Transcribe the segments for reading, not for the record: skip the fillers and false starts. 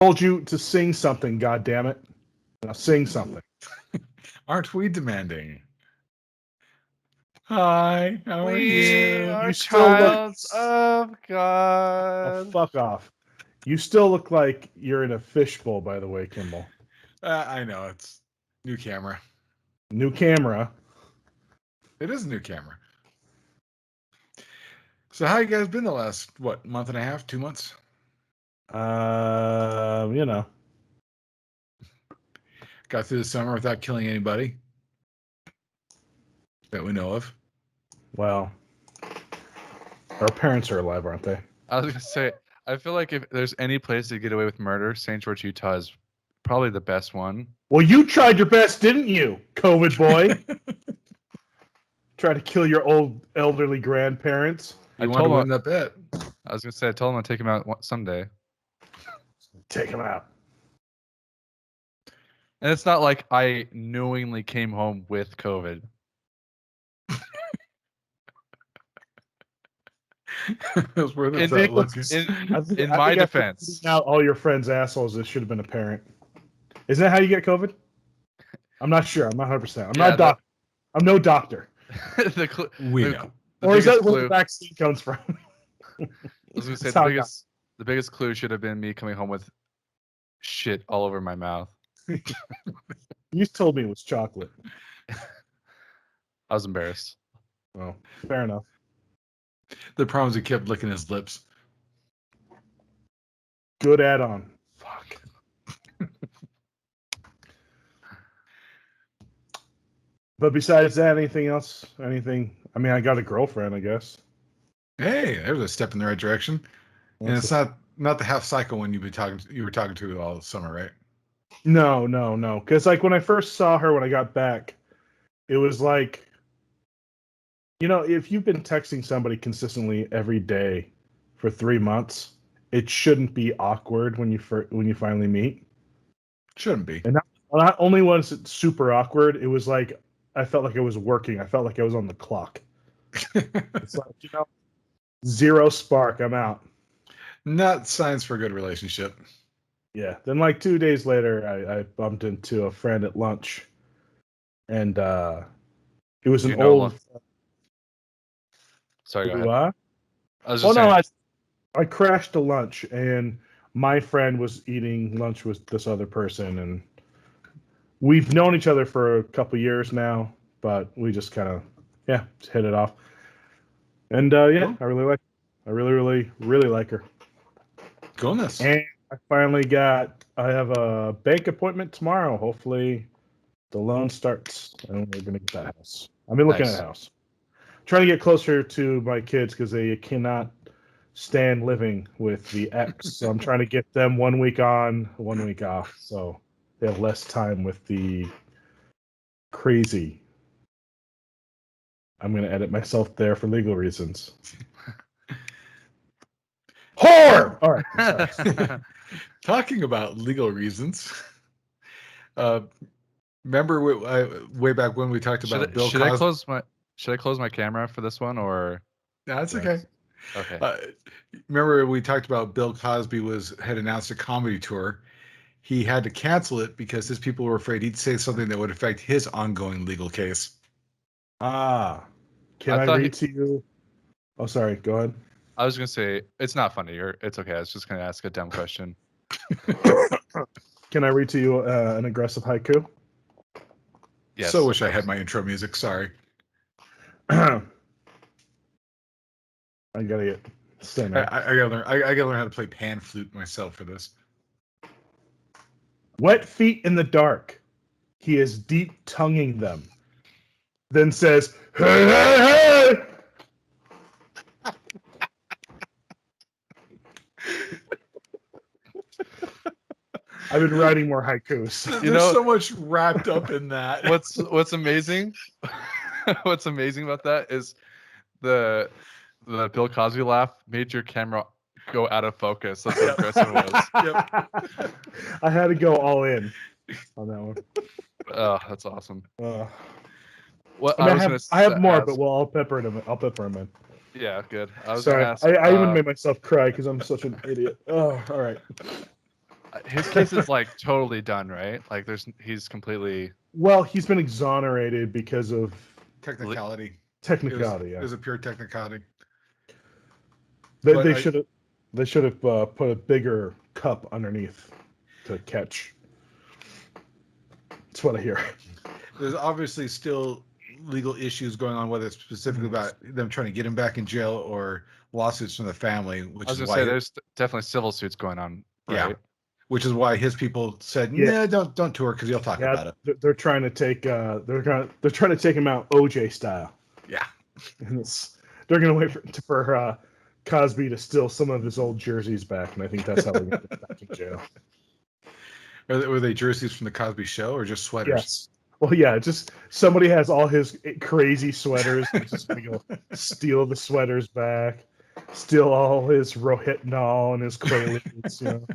Told you to sing something, God damn it! Now sing something. Aren't we demanding? Hi, how are We you? are You still look- childs of God. Oh, fuck off. You still look like you're in a fishbowl, by the way, Kimball. I know, it's new camera. New camera. It is a new camera. So how you guys been the last, month and a half, 2 months? You know. Got through the summer without killing anybody that we know of. Well, our parents are alive, aren't they? I was gonna say, I feel like if there's any place to get away with murder, St. George, Utah is probably the best one. Well, you tried your best, didn't you, COVID boy? Tried to kill your old elderly grandparents. You I want to told win him- that bet. I was gonna say, I told him I'd take him out someday. Take them out. And it's not like I knowingly came home with COVID. That's where In- that look. In my after defense, putting out all your friends' assholes, this should have been apparent. Isn't that how you get COVID? I'm not sure. I'm not 100%. I'm not a doctor. I'm no doctor. We know. Or is that biggest where clue, the vaccine comes from? I was gonna say That's how I the biggest clue should have been me coming home with shit all over my mouth. You told me it was chocolate. I was embarrassed. Well, fair enough. The problem is he kept licking his lips. Good add-on. Fuck. But besides that, anything else? Anything? I mean, I got a girlfriend, I guess. Hey, there's a step in the right direction. And it's not the half cycle one you were talking to all summer, right? No. Because like when I first saw her when I got back, it was like, you know, if you've been texting somebody consistently every day for 3 months, it shouldn't be awkward when you finally meet. Shouldn't be. And not only was it super awkward, it was like I felt like I was working. I felt like I was on the clock. It's like, you know, zero spark. I'm out. Not signs for a good relationship. Yeah. Then like 2 days later, I bumped into a friend at lunch, and it was an old. Sorry, go ahead. What? I was Oh just no, saying, I crashed to lunch, and my friend was eating lunch with this other person, and we've known each other for a couple years now, but we just kind of hit it off. And Cool. I really like. I really like her. Coolness. And I have a bank appointment tomorrow. Hopefully, the loan starts, and we're gonna get that house. I've been looking Nice. at a house. Trying to get closer to my kids because they cannot stand living with the ex. So I'm trying to get them 1 week on, 1 week off, so they have less time with the crazy. I'm gonna edit myself there for legal reasons. Whore! All right. I'm sorry. Talking about legal reasons. Remember way back when we talked about Bill Cosby? Should I close my camera for this one, or? No, that's okay. Okay. Remember we talked about Bill Cosby had announced a comedy tour. He had to cancel it because his people were afraid he'd say something that would affect his ongoing legal case. Can I read to you? Oh, sorry. Go ahead. I was gonna say it's not funny, or it's okay. I was just gonna ask a dumb question. Can I read to you an aggressive haiku? Yes. So wish I had my intro music. Sorry. I gotta get center. I gotta learn. I gotta learn how to play pan flute myself for this. Wet feet in the dark. He is deep tonguing them. Then says, "Hey, hey, hey!" I've been writing more haikus. There's so much wrapped up in that. What's amazing? What's amazing about that is the Bill Cosby laugh made your camera go out of focus. That's how aggressive it was. Yep. I had to go all in on that one. Oh, that's awesome. What I have more, but I'll pepper him. I'll pepper him in. Yeah, good. I was Sorry, gonna ask, I even made myself cry because I'm such an idiot. Oh, all right. His case is like totally done, right? Like he's completely. Well, he's been exonerated because of Technicality. technicality. It was a pure technicality. They should have put a bigger cup underneath to catch. That's what I hear. There's obviously still legal issues going on, whether it's specifically about them trying to get him back in jail or lawsuits from the family. Which I was is gonna why say there's definitely civil suits going on, right? Yeah. Which is why his people said, Yeah. "Nah, don't tour because you'll talk about it." They're trying to take they're trying to take him out OJ style. Yeah. And they're gonna wait for Cosby to steal some of his old jerseys back, and I think that's how they're gonna get back in jail. Were they jerseys from the Cosby Show or just sweaters? Yes. Well, yeah, just somebody has all his crazy sweaters. And just gonna go steal the sweaters back, steal all his Rohypnol and his Quaaludes, you know.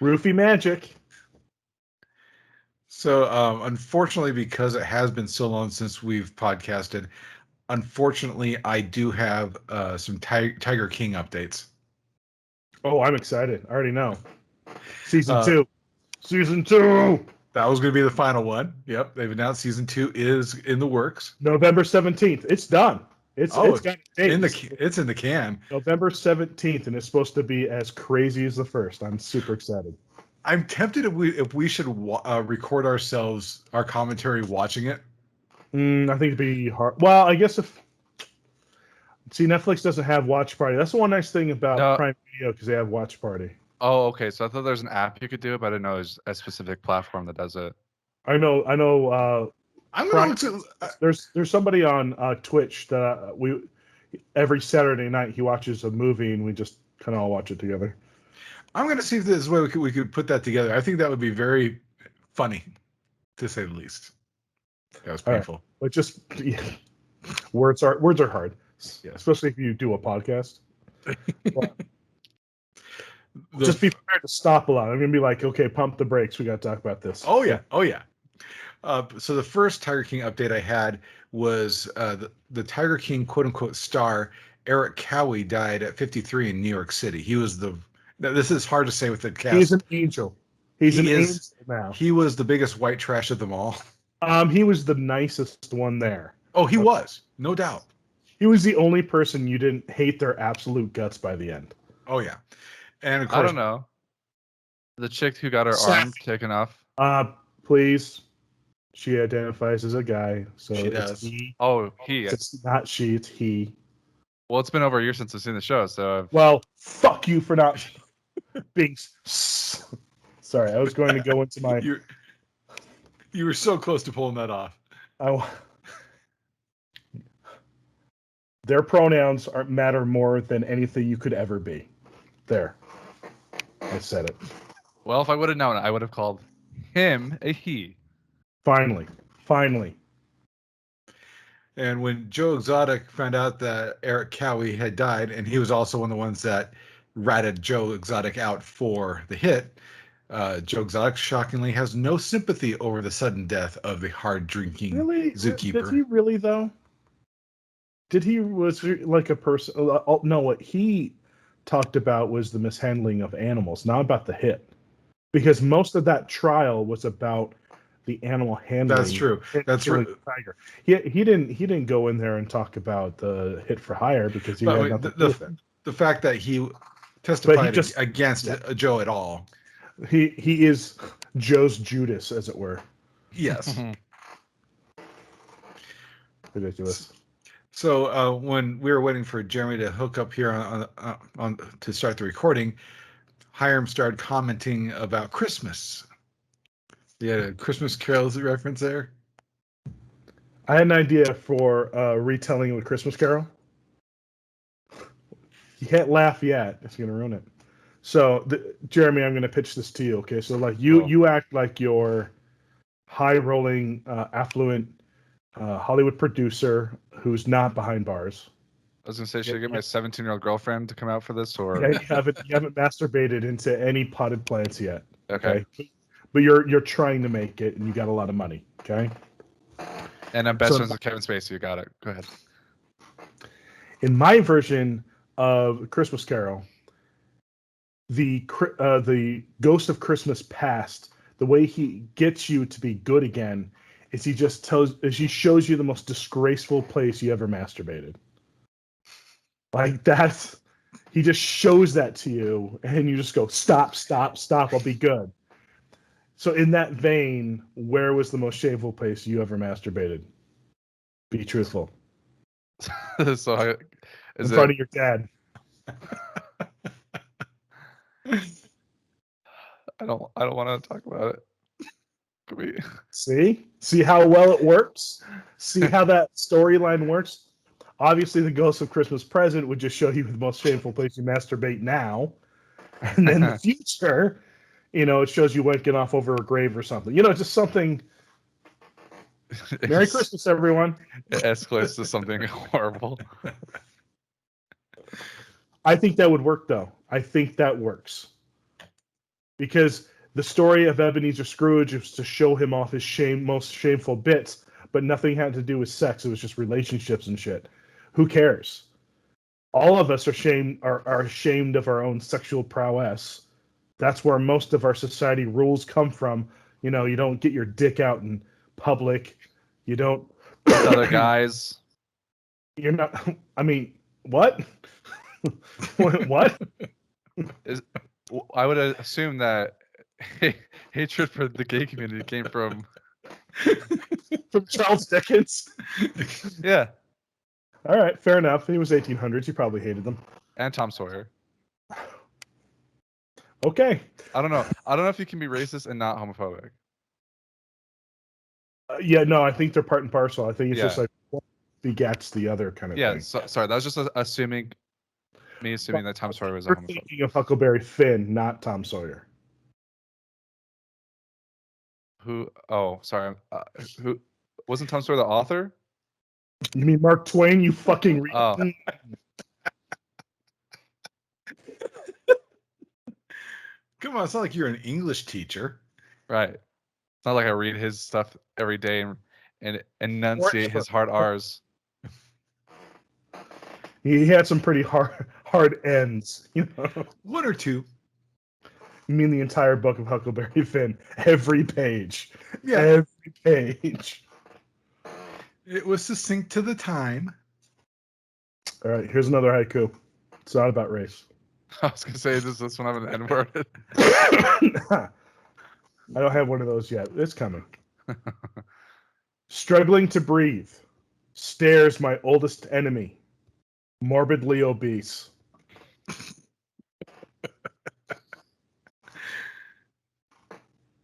Roofie magic. So, unfortunately, because it has been so long since we've podcasted, unfortunately, I do have some Tiger King updates. Oh, I'm excited. I already know. Season 2. Season 2. That was going to be the final one. Yep, they've announced season 2 is in the works. November 17th. It's done. It's got a date. It's in the can. November 17th, and it's supposed to be as crazy as the first. I'm super excited. I'm tempted if we should record ourselves our commentary watching it. I think it'd be hard. Well, I guess Netflix doesn't have Watch Party. That's the one nice thing about Prime Video because they have Watch Party. Oh, okay. So I thought there's an app you could do it, but I didn't know there's a specific platform that does it. I know. I'm going to. There's somebody on Twitch that we every Saturday night he watches a movie and we just kind of all watch it together. I'm going to see if there's a way we could put that together. I think that would be very funny, to say the least. That was painful. Right. But just words are hard, especially if you do a podcast. Just be prepared to stop a lot. I'm going to be like, okay, pump the brakes. We got to talk about this. Oh yeah. So the first Tiger King update I had was the Tiger King quote unquote star Eric Cowie died at 53 in New York City. He was this is hard to say with the cast. He's an angel. He's an angel now. He was the biggest white trash of them all. He was the nicest one there. Oh, he was, no doubt. He was the only person you didn't hate their absolute guts by the end. Oh yeah, and of course, I don't know. The chick who got her arm taken off. Please. She identifies as a guy, so she does. It's he. Oh, he. It's not she. It's he. Well, it's been over a year since I've seen the show, so. Well, fuck you for not being. Sorry, I was going to go into my. You were so close to pulling that off. Their pronouns matter more than anything you could ever be. There. I said it. Well, if I would have known, I would have called him a he. Finally. And when Joe Exotic found out that Eric Cowie had died, and he was also one of the ones that ratted Joe Exotic out for the hit, Joe Exotic shockingly has no sympathy over the sudden death of the hard-drinking zookeeper. Did he really, though? Was like a person? No, what he talked about was the mishandling of animals, not about the hit. Because most of that trial was about the animal handling. That's true. That's right. Tiger. He didn't go in there and talk about the hit for hire because he had nothing to do with it. The fact that he testified against Joe at all. He is Joe's Judas, as it were. Yes. Ridiculous. So when we were waiting for Jeremy to hook up here on to start the recording, Hyrum started commenting about Christmas. You had a Christmas Carol reference there? I had an idea for retelling of a Christmas Carol. You can't laugh yet. It's going to ruin it. So, Jeremy, I'm going to pitch this to you, okay? So, like, you act like your high-rolling, affluent Hollywood producer who's not behind bars. I was going to say, should I get my 17-year-old girlfriend to come out for this? Or you haven't masturbated into any potted plants yet. Okay. But you're trying to make it, and you got a lot of money, okay? And I'm best friends with Kevin Spacey. You got it. Go ahead. In my version of Christmas Carol, the Ghost of Christmas Past, the way he gets you to be good again is he shows you the most disgraceful place you ever masturbated. Like he just shows that to you, and you just go, stop, I'll be good. So in that vein, where was the most shameful place you ever masturbated? Be truthful. So in front of your dad. I don't want to talk about it. Can we... See how well it works? See how that storyline works? Obviously, the Ghost of Christmas Present would just show you the most shameful place you masturbate now. And then the future, it shows you waking off over a grave or something. Just something. Merry Christmas, everyone. It escalates to something horrible. I think that would work, though. I think that works. Because the story of Ebenezer Scrooge was to show him off his most shameful bits, but nothing had to do with sex. It was just relationships and shit. Who cares? All of us are ashamed of our own sexual prowess. That's where most of our society rules come from. You don't get your dick out in public. You don't. With other guys. You're not. I mean, what? What? I would assume that hatred for the gay community came from Charles Dickens. Yeah. All right, fair enough. He was 1800s. You probably hated them. And Tom Sawyer. Okay. I don't know if you can be racist and not homophobic. Yeah, no, I think they're part and parcel. I think it's just like one begets the other kind of thing. Yeah, sorry, that was just assuming that Tom Sawyer was a You're homophobe. thinking of Huckleberry Finn, not Tom Sawyer. Who? Oh, sorry. Who wasn't Tom Sawyer the author? You mean Mark Twain? You fucking. Oh. Come on, it's not like you're an English teacher. Right. It's not like I read his stuff every day and enunciate his hard R's. He had some pretty hard ends, One or two. You mean the entire book of Huckleberry Finn? Every page. Yeah. Every page. It was succinct to the time. All right, here's another haiku. It's not about race. I was gonna say, does this one have an N-word? I don't have one of those yet. It's coming. Struggling to breathe. Stares my oldest enemy. Morbidly obese.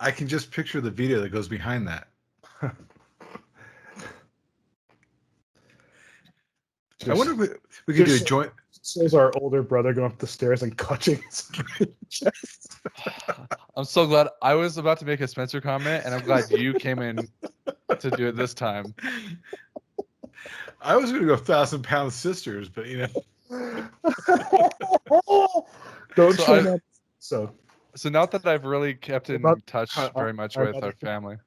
I can just picture the video that goes behind that. I wonder if we could do a joint. Shows our older brother going up the stairs and clutching his chest. I'm so glad. I was about to make a Spencer comment, and I'm glad you came in to do it this time. I was going to go 1,000-pound sisters, but Don't show that. So now that I've really kept in touch very much with our family.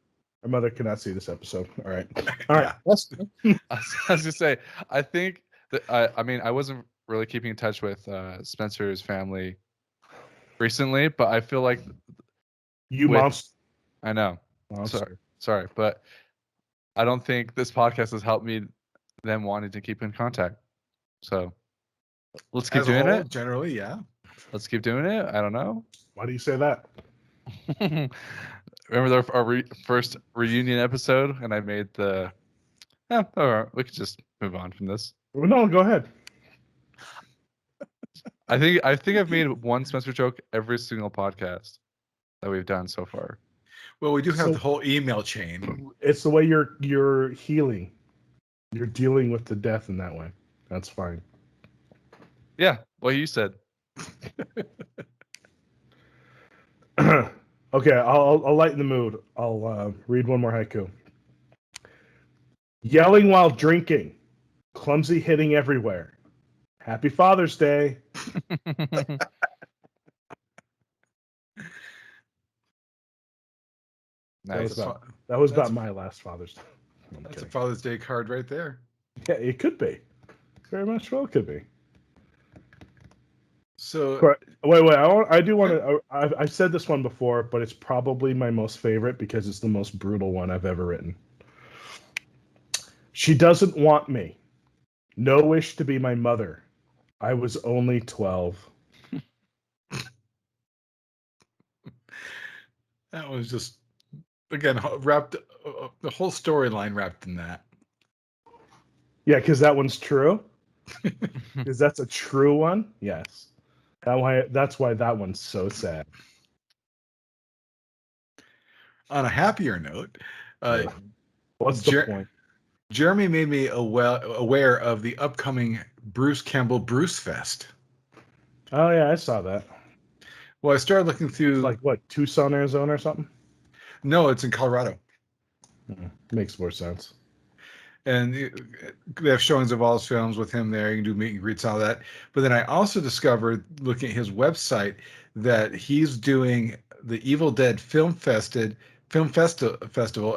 Our mother cannot see this episode. All right. I was going to say, I think that I wasn't really keeping in touch with Spencer's family recently, but I feel like monster. I know. Sorry, but I don't think this podcast has helped me them wanting to keep in contact. So let's keep doing it. Generally, yeah. Let's keep doing it. I don't know. Why do you say that? Remember our first reunion episode, and I made the. Yeah, all right. We could just move on from this. No, go ahead. I think I've made one Spencer joke every single podcast that we've done so far. Well, we do have the whole email chain. It's the way you're healing. You're dealing with the death in that way. That's fine. Yeah, what you said. Okay, I'll lighten the mood. I'll read one more haiku. Yelling while drinking. Clumsy hitting everywhere. Happy Father's Day. Nice. That was about my last Father's Day. That's a Father's Day card right there. Yeah, it could be. Very much well could be. So Wait. I do want to. I've said this one before, but it's probably my most favorite because it's the most brutal one I've ever written. She doesn't want me. No wish to be my mother. I was only 12. That was just, again, wrapped, the whole storyline wrapped in that. Yeah, because that one's true. Because that's a true one. Yes. That's why that one's so sad. On a happier note, What's the point? Jeremy made me aware of the upcoming Bruce Campbell Bruce Fest. Oh yeah, I saw that. Well, I started looking through. It's like what, Tucson, Arizona, or something? No, it's in Colorado. Makes more sense. And they have showings of all his films with him there. You can do meet and greets, all that. But then I also discovered, looking at his website, that he's doing the Evil Dead Film Festival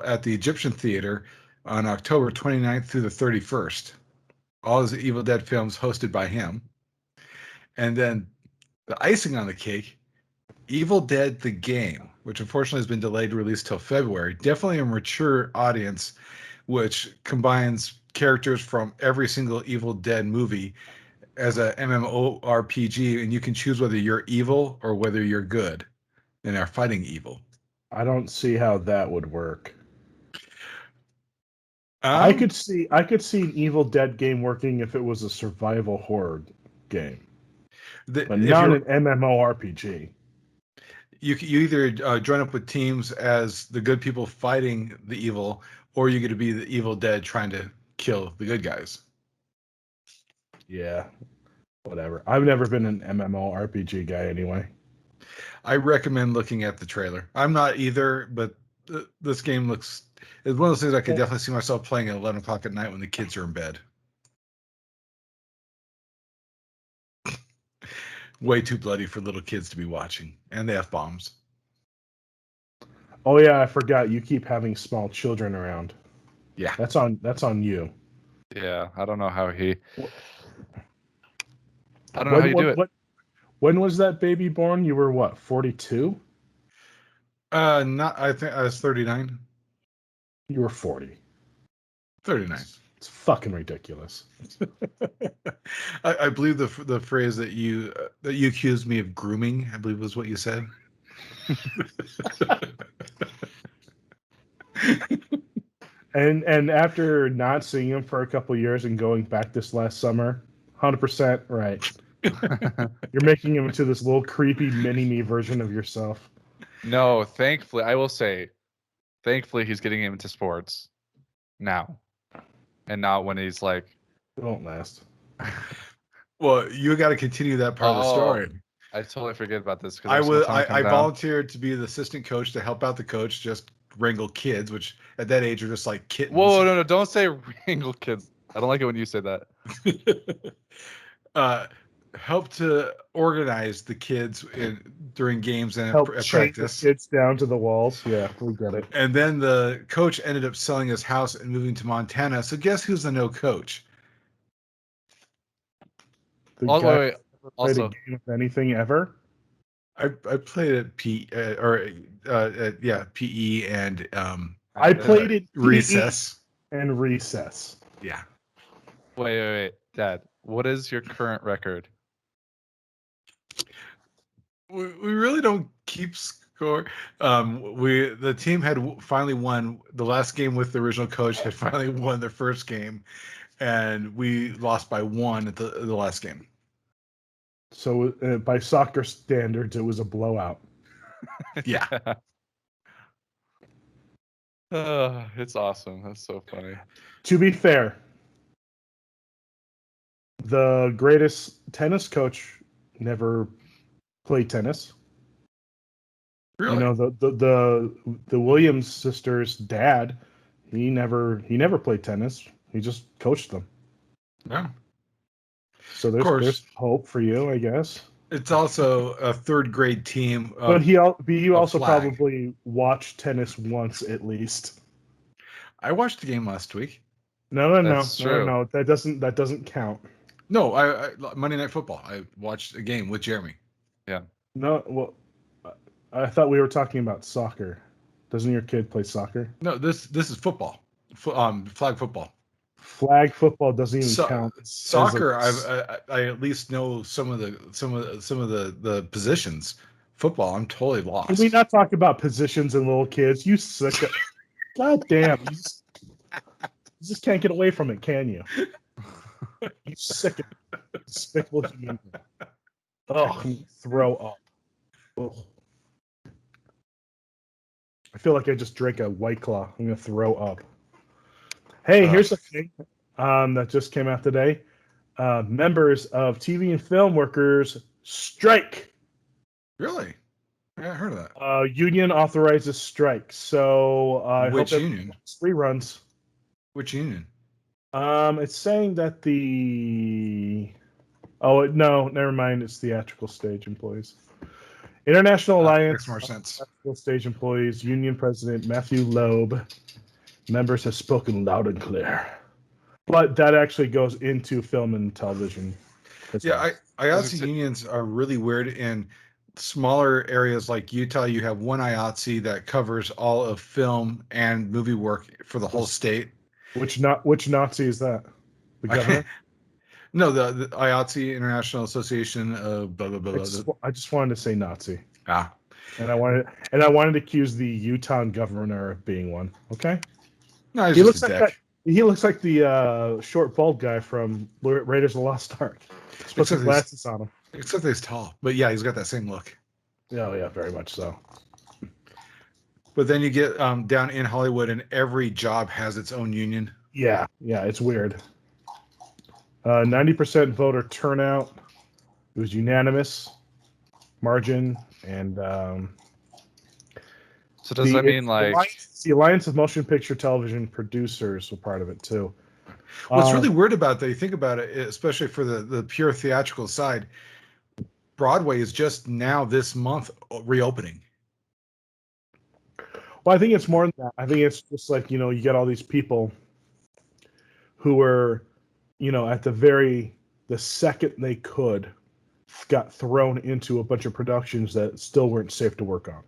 at the Egyptian Theater on October 29th through the 31st. All his Evil Dead films hosted by him. And then the icing on the cake, Evil Dead the Game, which unfortunately has been delayed to release till February. Definitely a mature audience, which combines characters from every single Evil Dead movie as a MMORPG, and you can choose whether you're evil or whether you're good and are fighting evil. I don't see how that would work. I could see an Evil Dead game working if it was a survival horror game, but not an MMORPG. You either join up with teams as the good people fighting the evil, or you get to be the Evil Dead trying to kill the good guys. Yeah, whatever. I've never been an MMORPG guy anyway. I recommend looking at the trailer. I'm not either, but this game looks... It's one of those things I could definitely see myself playing at 11 o'clock at night when the kids are in bed. Way too bloody for little kids to be watching. And they have bombs. Oh yeah, I forgot. You keep having small children around. Yeah. That's on you. Yeah, I don't know how he... I don't know how you do it. When was that baby born? You were what, 42? I think I was 39. You were 40. 39. It's fucking ridiculous. I believe the phrase that you accused me of grooming, I believe was what you said. And after not seeing him for a couple of years and going back this last summer, 100% right. You're making him into this little creepy mini-me version of yourself. No, thankfully, I will say, thankfully he's getting into sports now. And not when he's like... It won't last. Well, you got to continue that part of the story. I totally forget about this. I volunteered to be the assistant coach to help out the coach, just wrangle kids, which at that age are just like kittens. Whoa, no, don't say wrangle kids. I don't like it when you say that. Help to organize the kids during games and help at chain practice. The kids down to the walls. Yeah, we get it. And then the coach ended up selling his house and moving to Montana. So guess who's the no coach? Played a game with anything ever? I played at PE and I played it recess and recess. Yeah. Wait, Dad. What is your current record? We really don't keep score. The team had finally won the last game with the original coach. Had finally won their first game, and we lost by 1 at the last game. So by soccer standards, it was a blowout. Yeah. It's awesome. That's so funny. To be fair, the greatest tennis coach never played tennis. Really? You know, the Williams sisters' dad, he never played tennis. He just coached them. Yeah. So there's hope for you, I guess. It's also a third grade team. But you also flag. probably watched tennis once at least. I watched the game last week. No. That doesn't count. No, I Monday Night Football. I watched a game with Jeremy. ESPN. No, well, I thought we were talking about soccer. Doesn't your kid play soccer? No, this is football. Flag football. Flag football doesn't even count. Soccer, I at least know some of the positions. Football, I'm totally lost. Can we not talk about positions and little kids? You sick. God damn. You just can't get away from it, can you? You sick. Despicable human. Oh, throw up. Ugh. I feel like I just drank a White Claw. I'm gonna throw up. Hey, here's the thing that just came out today. Members of TV and film workers strike. Really? I haven't heard of that. Union authorizes strike. So Which union? Reruns. Which union? It's saying that the. Oh no, never mind. It's theatrical stage employees. International Alliance. Makes more sense. Theatrical stage employees. Union President Matthew Loeb. Members have spoken loud and clear. But that actually goes into film and television. Yeah, IATSE unions are really weird. In smaller areas like Utah, you have one IATSE that covers all of film and movie work for the whole state. Which Nazi is that? The governor? No, the IATSE, International Association of blah blah blah. I just wanted to say Nazi. Ah. And I wanted to accuse the Utah governor of being one. Okay. No, he looks like that. He looks like the short, bald guy from Raiders of the Lost Ark. Put some glasses on him. Except he's tall. But yeah, he's got that same look. Oh, yeah, very much so. But then you get down in Hollywood, and every job has its own union. Yeah, it's weird. 90% voter turnout. It was unanimous margin, and so does that mean like the Alliance of Motion Picture Television Producers were part of it too? What's really weird about that, you think about it, especially for the pure theatrical side, Broadway is just now this month reopening. Well, I think it's more than that. I think it's just like, you get all these people who were, at the second they could, got thrown into a bunch of productions that still weren't safe to work on.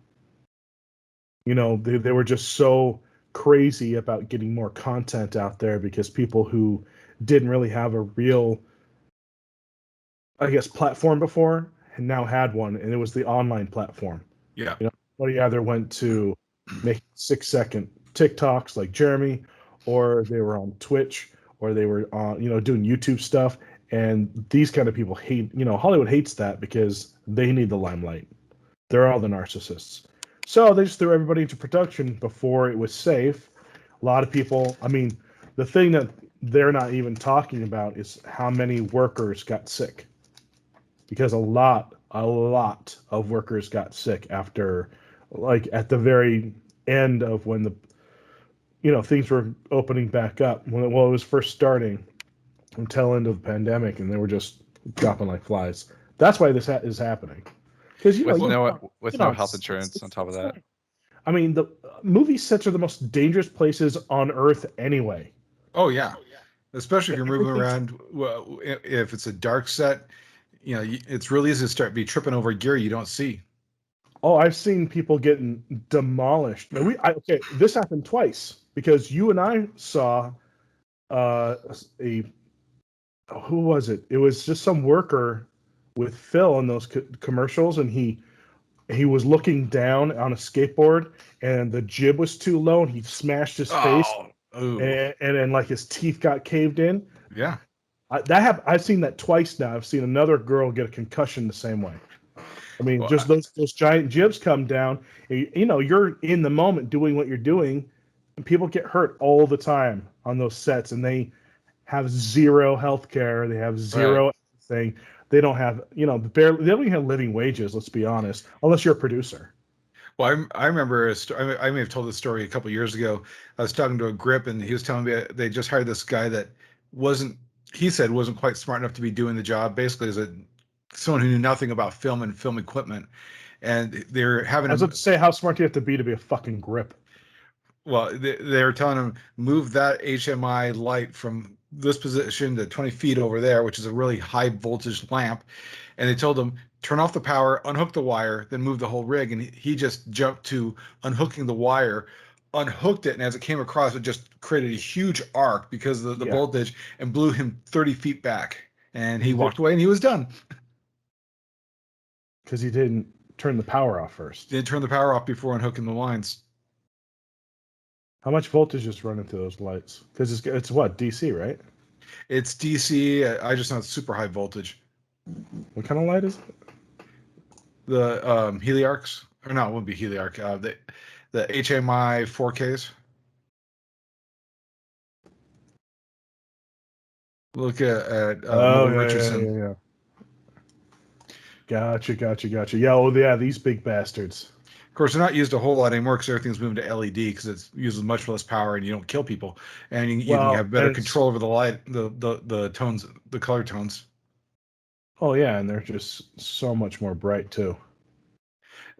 They were just so crazy about getting more content out there because people who didn't really have a real, I guess, platform before and now had one, and it was the online platform. Yeah. Somebody either went to make 6-second TikToks like Jeremy, or they were on Twitch, or they were on, doing YouTube stuff. And these kind of people hate, Hollywood hates that because they need the limelight. They're all the narcissists. So they just threw everybody into production before it was safe. A lot of people, the thing that they're not even talking about is how many workers got sick. Because a lot of workers got sick after, like, at the very end of when things were opening back up. When it was first starting, until end of the pandemic, and they were just dropping like flies. That's why this is happening. Because with no health insurance on top of that. The movie sets are the most dangerous places on earth anyway. Oh yeah, especially if you're moving around. Well, if it's a dark set, it's really easy to be tripping over gear you don't see. Oh, I've seen people getting demolished. This happened twice because you and I saw who was it? It was just some worker with Phil in those commercials, and he was looking down on a skateboard, and the jib was too low, and he smashed his face, and like his teeth got caved in. Yeah, I've seen that twice now. I've seen another girl get a concussion the same way. Those giant jibs come down. You're in the moment doing what you're doing, and people get hurt all the time on those sets, and they have zero health care. They have zero everything. They don't have, barely. They don't even have living wages. Let's be honest, unless you're a producer. Well, I remember I may have told this story a couple of years ago. I was talking to a grip, and he was telling me they just hired this guy that wasn't quite smart enough to be doing the job. Basically, as someone who knew nothing about film and film equipment, and they're having. I was about to say, how smart do you have to be a fucking grip? Well, they were telling him, move that HMI light from this position to 20 feet over there, which is a really high voltage lamp. And they told him, turn off the power, unhook the wire, then move the whole rig. And he just jumped to unhooking the wire, unhooked it, and as it came across, it just created a huge arc because of the voltage and blew him 30 feet back. And he walked away and he was done. Because he didn't turn the power off first. Didn't turn the power off before unhooking the lines. How much voltage is running through those lights? Because it's what, DC, right? It's DC. I just know it's super high voltage. What kind of light is it? The heliarcs, or no, it wouldn't be heliarc. The HMI 4Ks. Look at Milton Richardson. Yeah. Gotcha. Yeah, these big bastards. Of course, they're not used a whole lot anymore because everything's moving to LED because it uses much less power and you don't kill people, and you can have better control over the light, the tones, the color tones. Oh yeah, and they're just so much more bright too.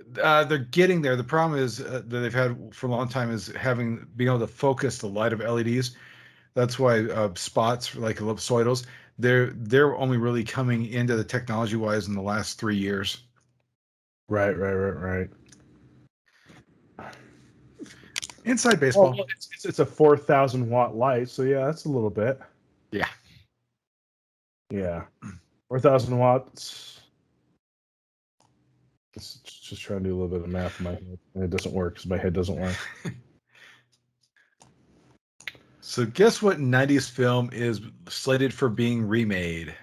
They're getting there. The problem is that they've had for a long time is being able to focus the light of LEDs. That's why spots like ellipsoidals, they're only really coming into the technology wise in the last 3 years. Right. Inside baseball. Well, it's a 4,000 watt light, so yeah, that's a little bit. Yeah. 4,000 watts. It's just trying to do a little bit of math in my head. And it doesn't work because my head doesn't work. So guess what 90s film is slated for being remade?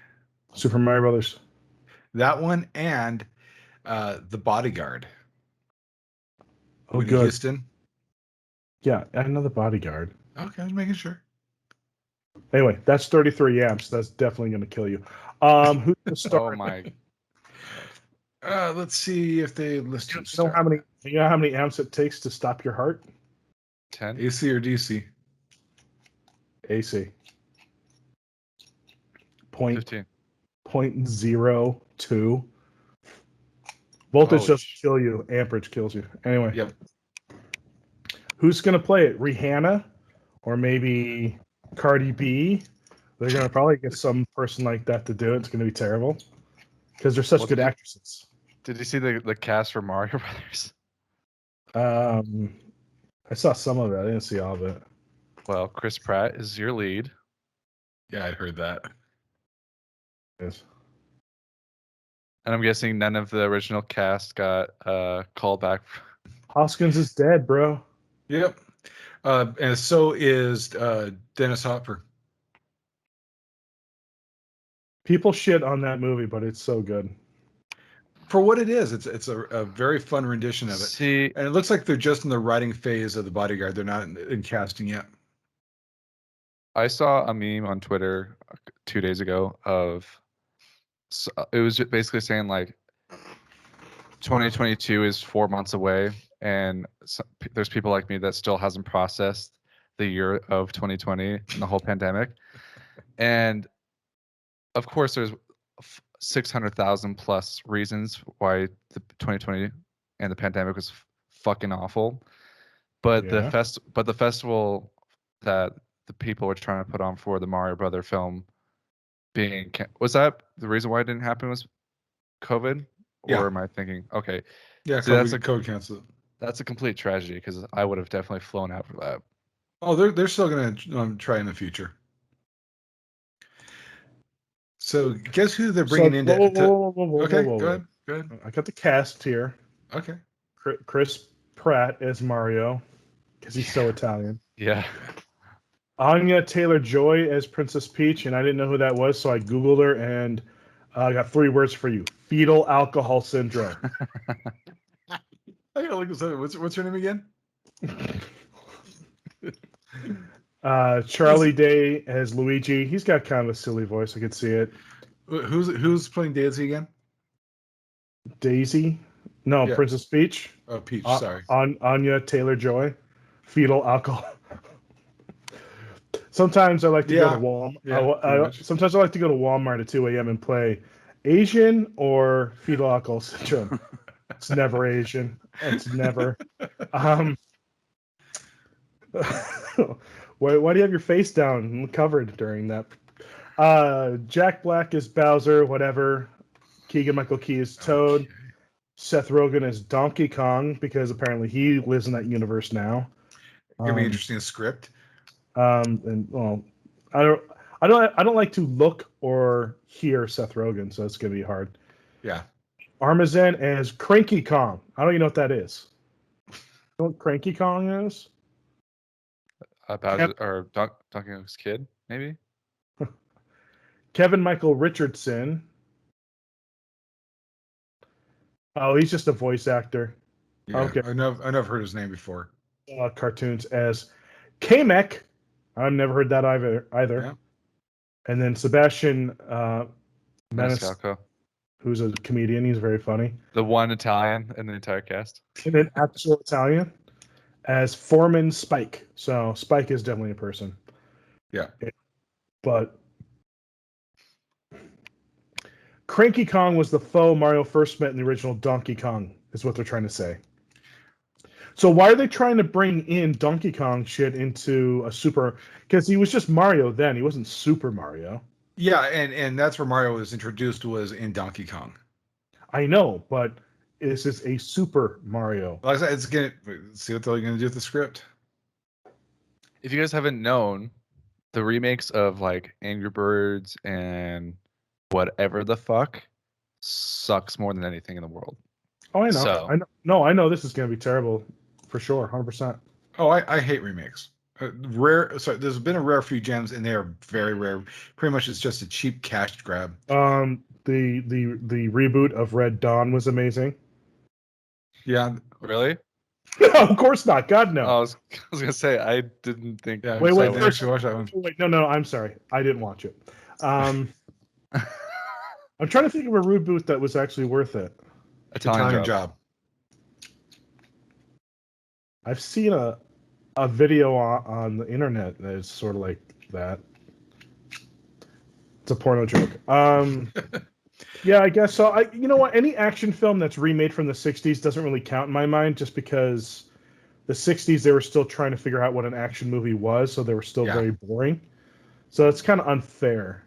Super Mario Brothers. That one and The Bodyguard. Oh, Whitney good. Houston. Yeah, another Bodyguard. Okay, I was making sure. Anyway, that's 33 amps. That's definitely going to kill you. Who's the star? Oh my. Let's see if they listed. You know how many amps it takes to stop your heart? 10. AC or DC? AC. 15. 0.02. Voltage doesn't kill you. Amperage kills you. Anyway. Yep. Who's going to play it? Rihanna? Or maybe Cardi B? They're going to probably get some person like that to do it. It's going to be terrible. Because they're such good actresses. Did you see the cast for Mario Brothers? I saw some of it. I didn't see all of it. Well, Chris Pratt is your lead. Yeah, I heard that. Yes. And I'm guessing none of the original cast got called back. Hoskins is dead, bro. Yep. And so is Dennis Hopper. People shit on that movie, but it's so good. For what it is, it's a very fun rendition of it. See, and it looks like they're just in the writing phase of The Bodyguard. They're not in casting yet. I saw a meme on Twitter 2 days ago it was basically saying like 2022 is 4 months away, and there's people like me that still hasn't processed the year of 2020 and the whole pandemic. And of course, there's 600,000 plus reasons why the 2020 and the pandemic was fucking awful. But the festival that the people were trying to put on for the Mario Brother film was that the reason why it didn't happen was COVID? Or am I thinking, okay. Yeah, so that's a code cancel. That's a complete tragedy because I would have definitely flown out for that. Oh, they're still going to try in the future. So guess who they're bringing in? Okay, go ahead. I got the cast here. Okay. Chris Pratt as Mario because he's so Italian. Yeah. Anya Taylor-Joy as Princess Peach, and I didn't know who that was, so I Googled her, and I got 3 words for you. Fetal alcohol syndrome. I gotta look this up. What's her name again? Charlie Day as Luigi. He's got kind of a silly voice. I could see it. Who's playing Daisy again? Daisy? No, yeah. Princess Peach. Oh, Peach, sorry. Anya Taylor-Joy. Fetal alcohol. Sometimes I like to go to Walmart. Yeah, sometimes I like to go to Walmart at 2 a.m. and play Asian or fetal alcohol syndrome. It's never Asian. It's never. Why do you have your face down covered during that? Jack Black is Bowser, whatever. Keegan-Michael Key is Toad. Okay. Seth Rogen is Donkey Kong because apparently he lives in that universe now. Gonna be interesting script. And well, I don't like to look or hear Seth Rogen, so it's gonna be hard. Yeah. Armazan as Cranky Kong. I don't even know what that is. You know what Cranky Kong is? Bowser or Donkey Kong's kid, maybe. Kevin Michael Richardson. Oh, he's just a voice actor. Yeah. Okay. I've never heard his name before. Cartoons as Kamek. I've never heard that either. Yeah. And then Sebastian Maniscalco. who's a comedian. He's very funny. The one Italian in the entire cast. And then actual Italian as Foreman Spike. So Spike is definitely a person. Yeah. But Cranky Kong was the foe Mario first met in the original Donkey Kong, is what they're trying to say. So why are they trying to bring in Donkey Kong shit into a Super? Because he was just Mario then. He wasn't Super Mario. Yeah, and that's where Mario was introduced, was in Donkey Kong. I know, but this is a Super Mario. Like I said, it's gonna see what they're gonna do with the script. If you guys haven't known, the remakes of like Angry Birds and whatever the fuck sucks more than anything in the world. Oh, I know. So- I know. No, I know this is going to be terrible for sure, 100%. Oh, I hate remakes. Rare. So there's been a rare few gems, and they are very rare. Pretty much, it's just a cheap cash grab. The reboot of Red Dawn was amazing. Yeah. Really? No, of course not. God no. I was gonna say I didn't think. Yeah. Wait, so wait, I didn't first- actually watch that one. Wait, no. I'm sorry. I didn't watch it. I'm trying to think of a reboot that was actually worth it. Italian job. I've seen a video on the internet that is sort of like that. It's a porno joke. Yeah, I guess so. You know what? Any action film that's remade from the 60s doesn't really count in my mind, just because the 60s, they were still trying to figure out what an action movie was, so they were still very boring. So it's kind of unfair.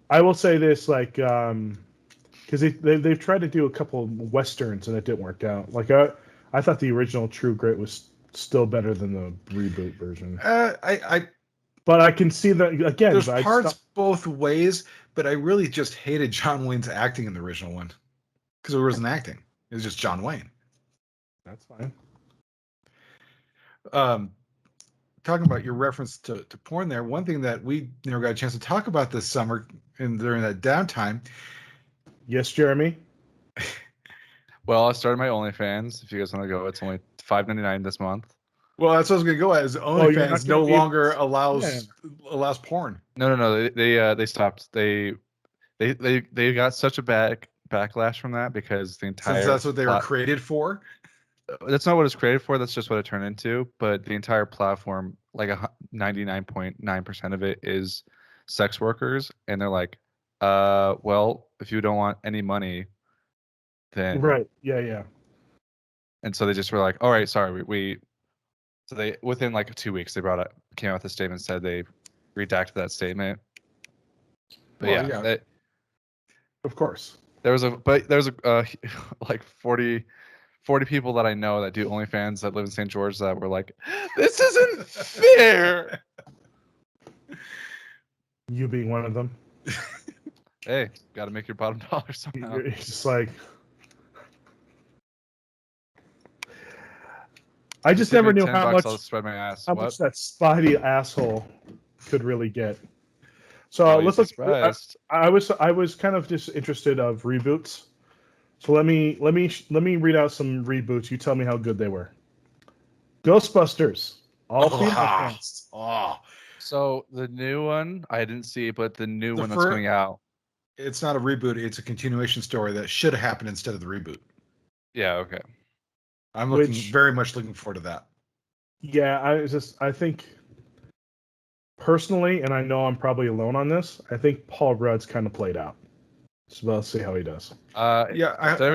I will say this, like, because they've tried to do a couple of westerns and it didn't work out. Like, I thought the original True Grit was still better than the reboot version. But I can see that again. There's parts both ways, but I really just hated John Wayne's acting in the original one because it wasn't acting; it was just John Wayne. That's fine. Talking about your reference to porn, there, one thing that we never got a chance to talk about this summer and during that downtime. Yes, Jeremy. Well, I started my OnlyFans. If you guys want to go, it's only $5.99 this month. Well, that's what I was going to go at. Is OnlyFans no longer allows porn? No. They stopped. They got such a backlash from that because the entire. Since that's what they were created for. That's not what it's created for. That's just what it turned into. But the entire platform, like 99.9% of it, is sex workers, and they're like, well, if you don't want any money, then Right. Yeah. And so they just were like, all right, sorry, So they, within like 2 weeks, came out with a statement and said they redacted that statement. But Well, of course. There was like 40 people that I know that do OnlyFans that live in St. George that were like, this isn't fair. You being one of them. Hey, got to make your bottom dollar somehow. It's just like, I just never knew how much. I'll spread my ass. Much that Spidey asshole could really get. So let's look. I was kind of just interested of reboots. So let me read out some reboots. You tell me how good they were. Ghostbusters, all female cast. So the new one I didn't see, but the new one that's coming out. It's not a reboot. It's a continuation story that should have happened instead of the reboot. Yeah. Okay. I'm very much looking forward to that. Yeah, I think personally, and I know I'm probably alone on this, I think Paul Rudd's kind of played out. So let's see how he does. I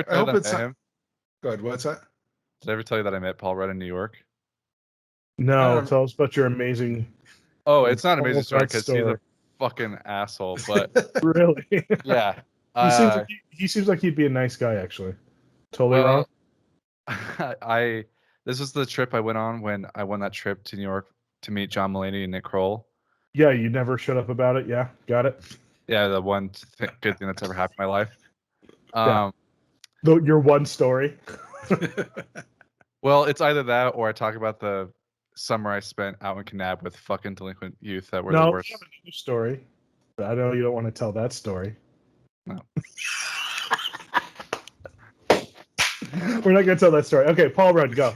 hope it's him. Good. What's that? Did I ever tell you that I met Paul Rudd in New York? No, tell us about your amazing. Oh, it's not an amazing Paul story Rudd because he's a fucking asshole. But Really? yeah, he seems like he'd be a nice guy, actually. Totally well, wrong. This was the trip I went on when I won that trip to New York to meet John Mulaney and Nick Kroll. Yeah, you never shut up about it. Yeah, got it. Yeah, the one good thing that's ever happened in my life. Yeah. Your one story. Well, it's either that or I talk about the summer I spent out in Kanab with fucking delinquent youth that were the No, worst. we have another story. But I know you don't want to tell that story. No. We're not going to tell that story. Okay, Paul Rudd, go.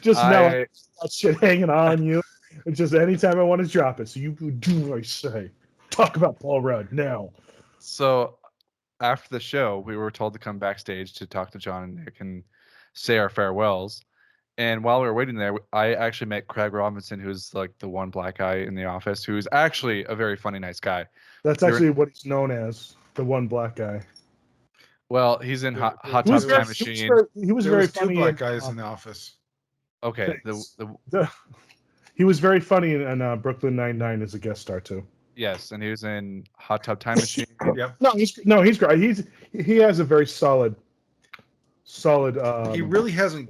Just know that shit hanging on you. It's just anytime I want to drop it. So you do what I say. Talk about Paul Rudd now. So after the show, we were told to come backstage to talk to John and Nick and say our farewells. And while we were waiting there, I actually met Craig Robinson, who's like the one black guy in the office, who's actually a very funny, nice guy. That's actually what he's known as, the one black guy. Well, he's in Hot Tub Time Machine. He was very funny. Two black guys in the office. Okay. He was very funny in Brooklyn Nine-Nine as a guest star too. Yes, and he was in Hot Tub Time Machine. Yep. He's great. He has a very solid. He really hasn't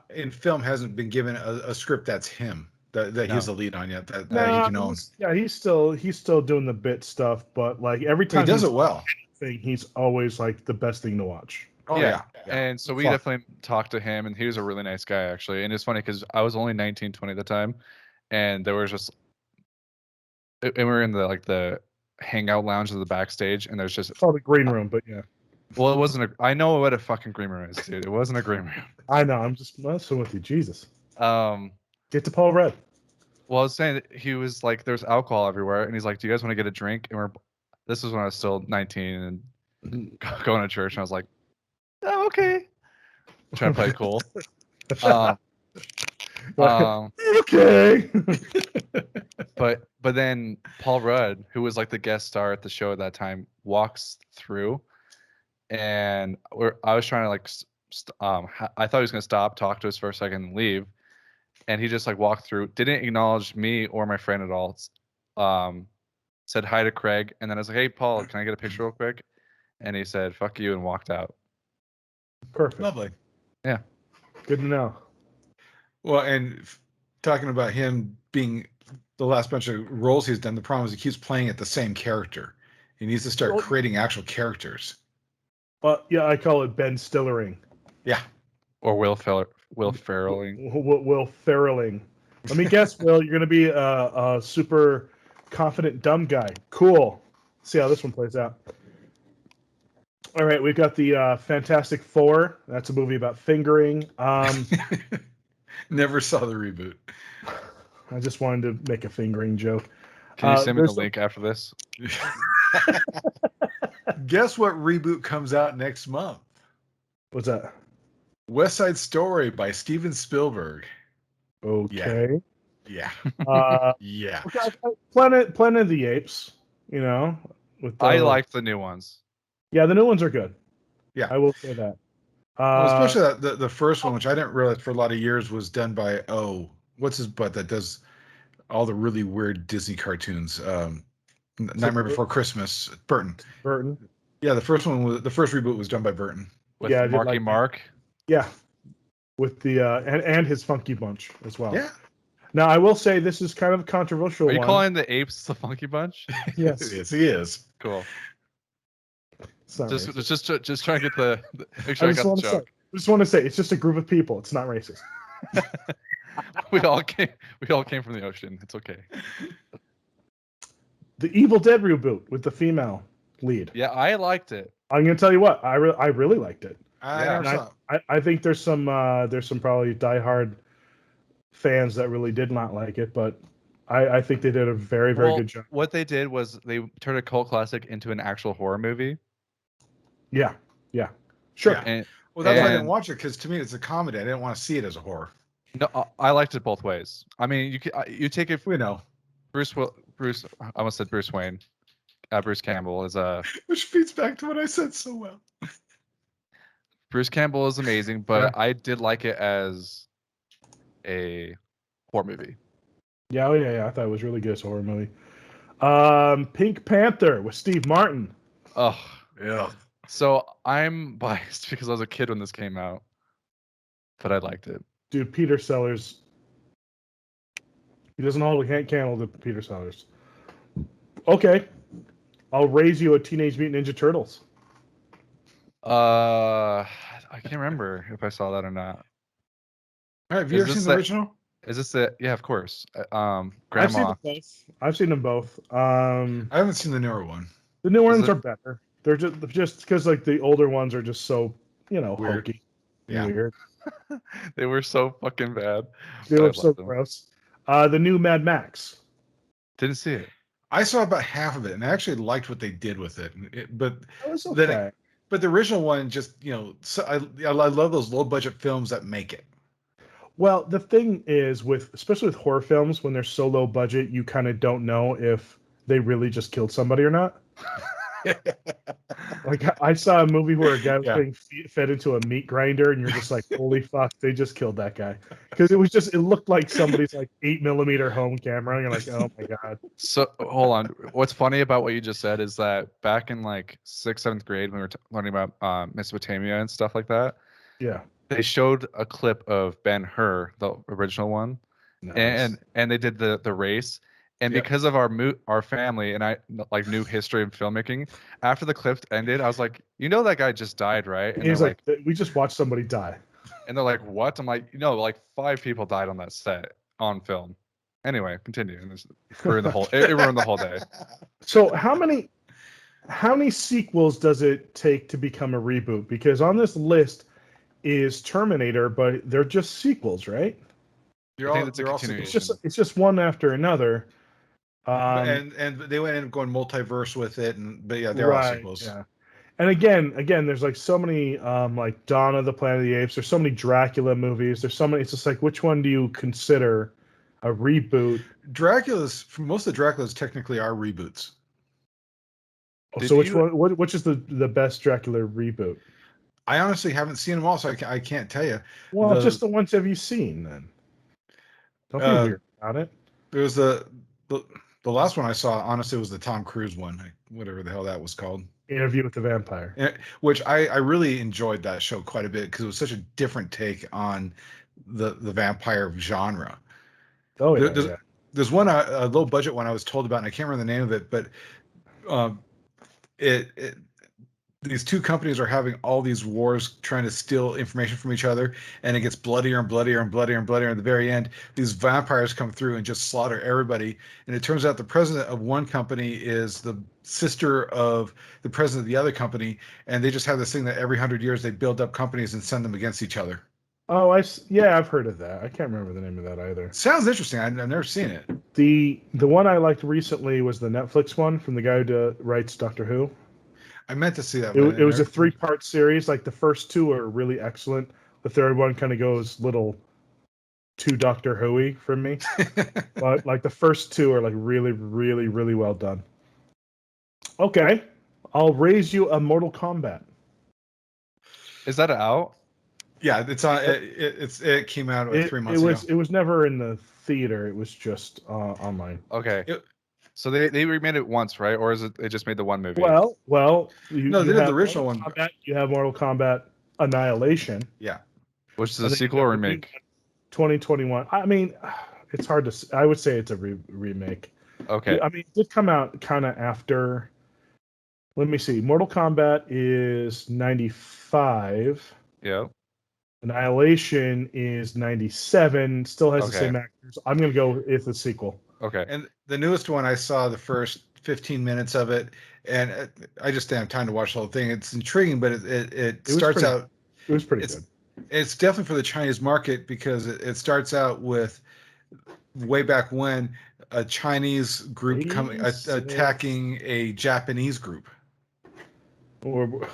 in film hasn't been given a script that's him that he's the lead on yet. That he can own. Yeah, he's still doing the bit stuff, but like every time he does it well. He's always like the best thing to watch. Oh yeah. And so we definitely talked to him, and he was a really nice guy actually. And it's funny because I was only 19, 20 at the time, and there was just, and we were in the hangout lounge of the backstage, and there's just it's called the green room, but yeah. Well, it wasn't I know what a fucking green room is, dude. It wasn't a green room. I know. I'm just messing with you, Jesus. Get to Paul Rudd. Well, I was saying that he was like, there's alcohol everywhere, and he's like, "Do you guys want to get a drink?" And this was when I was still 19 and going to church, and I was like, "Oh, okay." Trying to play it cool. Okay. but then Paul Rudd, who was like the guest star at the show at that time, walks through, and I was trying to I thought he was gonna stop, talk to us for a second, and leave, and he just like walked through, didn't acknowledge me or my friend at all. Said hi to Craig, and then I was like, "Hey, Paul, can I get a picture real quick?" And he said, "Fuck you," and walked out. Perfect. Lovely. Yeah. Good to know. Well, and talking about him being the last bunch of roles he's done, the problem is he keeps playing at the same character. He needs to start creating actual characters. Yeah, I call it Ben Stillering. Yeah. Or Will Ferrelling. Will Ferrelling. Let me guess, Will, you're going to be a super confident dumb guy. Cool. See how this one plays out. All right, we've got the Fantastic Four. That's a movie about fingering. Never saw the reboot. I just wanted to make a fingering joke. Can you send me the link after this? Guess what reboot comes out next month? What's that? West Side Story by Steven Spielberg. Okay. Yeah. Yeah. Planet of the Apes. You know, I liked the new ones. Yeah, the new ones are good. Yeah, I will say that. Well, especially the first one, which I didn't realize for a lot of years was done by what's his butt that does all the really weird Disney cartoons. Nightmare Before Christmas. Burton. Yeah, the first reboot was done by Burton. With Marky Mark. Yeah, with the and his Funky Bunch as well. Yeah. Now I will say this is kind of a controversial. Are you calling the apes the Funky Bunch? Yes. Yes, he is. Cool. Just trying to get the make sure I got the joke. I just want to say it's just a group of people. It's not racist. we all came from the ocean. It's okay. The Evil Dead reboot with the female lead. Yeah, I liked it. I'm gonna tell you what, I really liked it. I think there's some probably diehard fans that really did not like it, but I think they did a very good job. What they did was they turned a cult classic into an actual horror movie. Yeah, sure. Yeah. Well, that's why I didn't watch it, because to me it's a comedy. I didn't want to see it as a horror. No, I liked it both ways. I mean, you take it. We know Bruce. I almost said Bruce Wayne. Bruce Campbell is which feeds back to what I said so well. Bruce Campbell is amazing, but I did like it as a horror movie. Yeah, I thought it was really good as a horror movie. Pink Panther with Steve Martin. Oh, Yeah. so I'm biased because I was a kid when this came out, but I liked it. Dude, Peter Sellers. He doesn't hold a candle to Peter Sellers. Okay. I'll raise you a Teenage Mutant Ninja Turtles. I can't remember if I saw that or not. All right, have you ever seen the original? Is this the? Yeah, of course. I've seen Grandma. them both. I've seen them both. I haven't seen the newer one. The new ones are better. They're just because like the older ones are just so Weird. hokey, and weird. They were so fucking bad. They look so gross. The new Mad Max. Didn't see it. I saw about half of it, and I actually liked what they did with it. But That was okay. but the original one, just so I love those low budget films that make it. Well, the thing is, especially with horror films, when they're so low budget, you kind of don't know if they really just killed somebody or not. Like I saw a movie where a guy was getting fed into a meat grinder, and you're just like, "Holy fuck, they just killed that guy!" Because it looked like somebody's like 8mm home camera, and you're like, "Oh my god." So hold on. What's funny about what you just said is that back in like 6th, 7th grade, when we were learning about Mesopotamia and stuff like that, Yeah, they showed a clip of Ben-Hur, the original one, nice. and they did the race. And because of our family and I like new history of filmmaking, after the clip ended, I was like, that guy just died, right? And he's like, we just watched somebody die. And they're like, what? I'm like, like 5 people died on that set on film. Anyway, continue. And it ruined the whole. It ruined the whole day. So how many sequels does it take to become a reboot? Because on this list is Terminator, but they're just sequels, right? They're all sequels. It's just one after another. And they went in going multiverse with it, but yeah, they're all sequels. Yeah. And again, there's like so many like Dawn of the Planet of the Apes. There's so many Dracula movies. There's so many. It's just like, which one do you consider a reboot? Most of the Draculas technically are reboots. So which is the best Dracula reboot? I honestly haven't seen them all, so I can't tell you. Well, just the ones have you seen then? Don't be weird about it. There was the last one I saw, honestly, was the Tom Cruise one, whatever the hell that was called. Interview with the Vampire. Which I really enjoyed that show quite a bit because it was such a different take on the vampire genre. Oh, yeah. There's one, a low budget one I was told about, and I can't remember the name of it, but these two companies are having all these wars trying to steal information from each other, and it gets bloodier and bloodier and bloodier and bloodier. At the very end, these vampires come through and just slaughter everybody. And it turns out the president of one company is the sister of the president of the other company, and they just have this thing that every 100 years they build up companies and send them against each other. Oh, I've heard of that. I can't remember the name of that either. Sounds interesting. I've never seen it. The one I liked recently was the Netflix one from the guy who writes Doctor Who. I meant to see that. It was a 3-part series. Like the first 2 are really excellent. The third one kind of goes little too Doctor Who-y for me. But like the first 2 are like really, really, really well done. Okay, I'll raise you a Mortal Kombat. Is that out? Yeah, it's on. It came out 3 months ago. It was never in the theater. It was just online. Okay. So they remade it once, right? Or is it they just made the one movie? Well, they did the original one. You have Mortal Kombat Annihilation. Yeah. Which is a sequel or remake? 2021. I mean, it's hard to. I would say it's a remake. Okay. I mean, it did come out kind of after. Let me see. Mortal Kombat is 95. Yeah. Annihilation is 97. Still has the same actors. I'm gonna go with the sequel. Okay. And the newest one, I saw the first 15 minutes of it, and I just didn't have time to watch the whole thing. It's intriguing, but it starts out. It was pretty good. It's definitely for the Chinese market because it starts out with way back when a Chinese group attacking a Japanese group. Or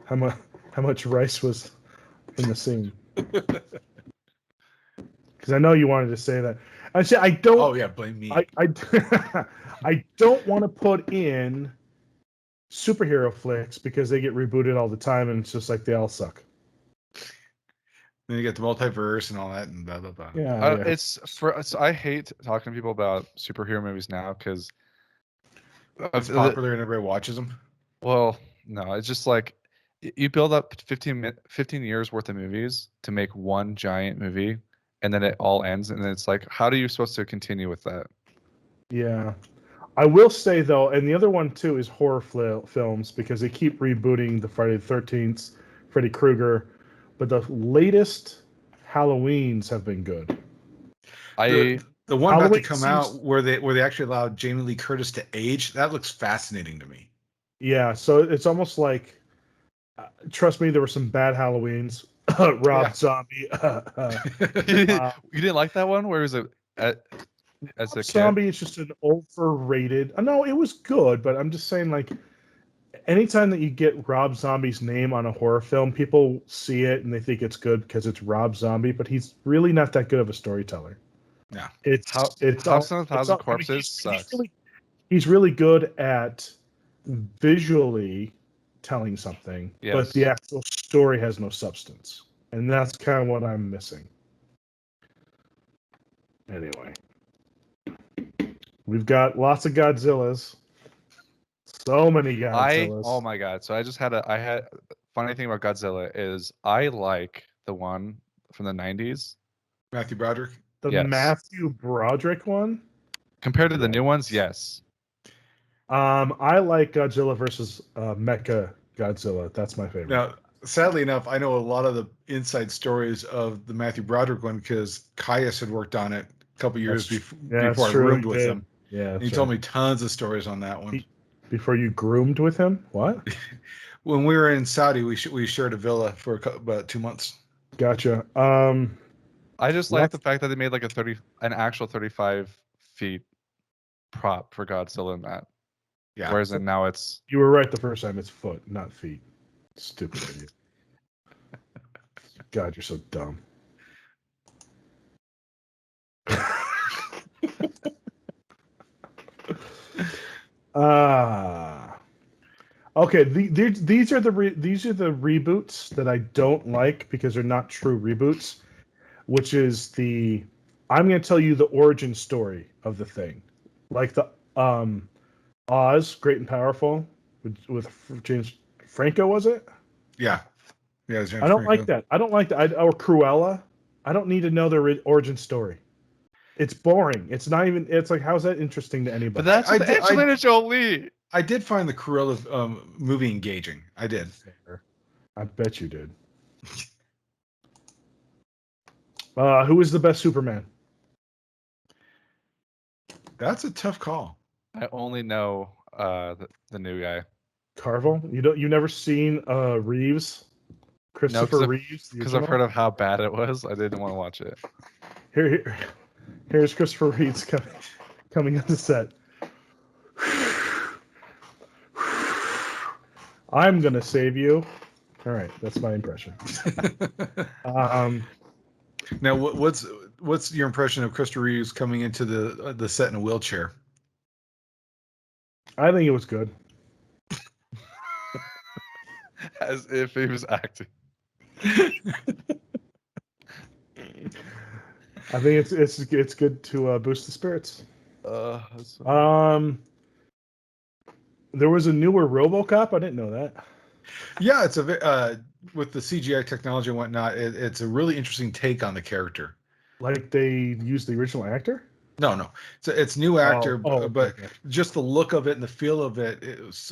how much rice was in the scene? Because I know you wanted to say that. I don't. Oh yeah, blame me. I don't want to put in superhero flicks because they get rebooted all the time, and it's just like they all suck. Then you get the multiverse and all that, and blah blah blah. Yeah, yeah. So I hate talking to people about superhero movies now because It's popular and everybody watches them. well, no, it's just like you build up 15 years worth of movies to make one giant movie, and then it all ends, and then it's like, how are you supposed to continue with that? Yeah. I will say though, and the other one too is horror films because they keep rebooting the Friday the 13th, Freddy Krueger, but the latest Halloweens have been good. The one Halloween about to come seems- out where they actually allowed Jamie Lee Curtis to age, that looks fascinating to me. Yeah, so it's almost like, trust me, there were some bad Halloweens. Rob Yeah. Zombie. You didn't like that one? Where was it as a kid? Zombie is just an overrated. No, it was good, but I'm just saying, like, anytime that you get Rob Zombie's name on a horror film, people see it and they think it's good because it's Rob Zombie, but he's really not that good of a storyteller. Yeah. It's House of a Thousand Corpses sucks. He's really good at visually telling something, Yes. but the actual story has no substance, and that's kind of what I'm missing. Anyway, we've got lots of Godzillas. So many Godzillas. Oh my god! So I had funny thing about Godzilla is I like the one from the 90s Matthew Broderick. The Yes. Matthew Broderick one. compared to the new ones. Yes. I like Godzilla versus Mecha Godzilla. That's my favorite. Now, sadly enough, I know a lot of the inside stories of the Matthew Broderick one because Caius had worked on it a couple years before I roomed with him. Yeah, And he told me tons of stories on that one. Before you groomed with him? What? When we were in Saudi, we shared a villa for about 2 months. Gotcha. I just like the fact that they made like an actual 35 feet prop for Godzilla in that. Yeah. Whereas now it's You were right the first time. It's foot, not feet. Stupid idiot. God, you're so dumb. Okay. These are the reboots that I don't like because they're not true reboots. Which is I'm going to tell you the origin story of the thing, like the Oz, Great and Powerful, with James Franco, was it? Yeah. Yeah. It was James I don't Franco. like that. I don't like that. Or Cruella. I don't need to know their origin story. It's boring. It's not even. It's like, how's that interesting to anybody? but that's with Angelina Jolie. I did find the Cruella movie engaging. I did. I bet you did. Who is the best Superman? That's a tough call. I only know the new guy. Carvel? You never seen Reeves? Christopher Reeves? Because I've heard of how bad it was. I didn't want to watch it. Here's Christopher Reeves coming on the set. I'm gonna save you. All right, that's my impression. Now, what's your impression of Christopher Reeves coming into the set in a wheelchair? I think it was good. As if he was acting. I think it's good to boost the spirits. There was a newer RoboCop. I didn't know that. Yeah, it's with the CGI technology and whatnot. It's a really interesting take on the character. Like they used the original actor? No. It's new actor, but okay. just the look of it and the feel of it, it was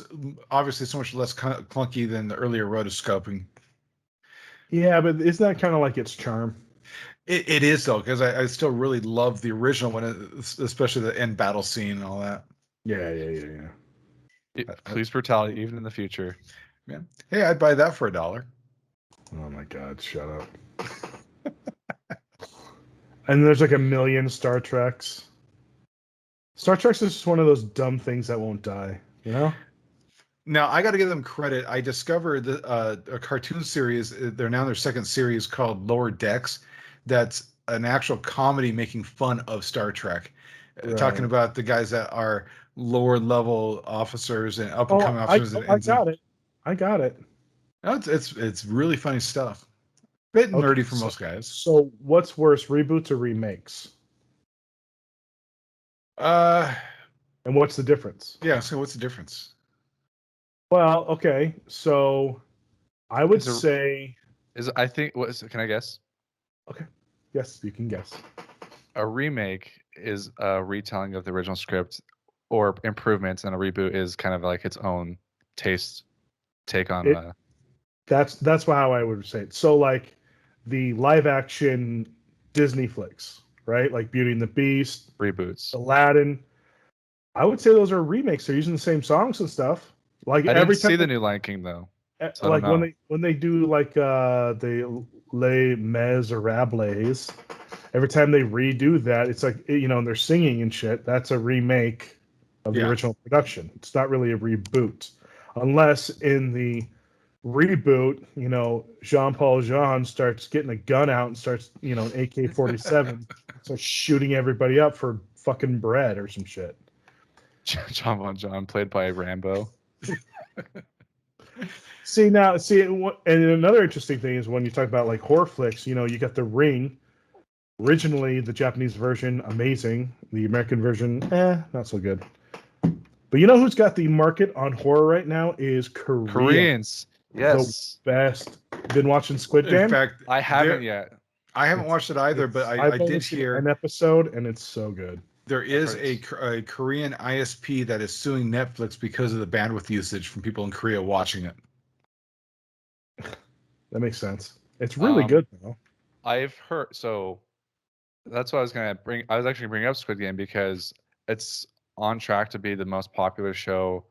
obviously so much less clunky than the earlier rotoscoping. Yeah, but isn't that kind of like its charm? It is though, because I still really love the original one, especially the end battle scene and all that. Yeah. Police brutality, even in the future. Yeah. Hey, I'd buy that for $1. Oh my God! Shut up. And there's like a million Star Treks. Star Trek is just one of those dumb things that won't die. You know? Now I got to give them credit. I discovered a cartoon series. They're now in their second series called Lower Decks. That's an actual comedy making fun of Star Trek, talking about the guys that are lower level officers and up and coming officers. I got it. No, it's really funny stuff. Bit Okay, nerdy for most guys. So what's worse, reboots or remakes? Uh, And what's the difference? yeah. So what's the difference? Well, okay. So I would Is a- say, I think what is it, can I guess? okay, yes, you can guess. A remake is a retelling of the original script or improvements, and a reboot is kind of like its own take on It- That's how I would say it. So like the live action Disney flicks, right? Like Beauty and the Beast, reboots. Aladdin. I would say those are remakes. They're using the same songs and stuff. Like I every didn't see time, the new Lion King though. So I like don't know. when they do like the Les Miserables, every time they redo that, it's like and they're singing and shit. That's a remake of the original production. It's not really a reboot, unless in the reboot, Jean-Paul Jean starts getting a gun out and starts, an AK-47, starts shooting everybody up for fucking bread or some shit. John Von John, played by Rambo. And another interesting thing is when you talk about like horror flicks, you got The Ring. Originally, the Japanese version, amazing. The American version, not so good. But you know who's got the market on horror right now is Korea. Koreans. Yes. The best. Been watching Squid Game? In fact, I haven't yet. I haven't watched it either, but I did hear an episode, and it's so good. there is a Korean ISP that is suing Netflix because of the bandwidth usage from people in Korea watching it. That makes sense. It's really good, though. I've heard, so that's what I was going to bring. I was actually bringing up Squid Game because it's on track to be the most popular show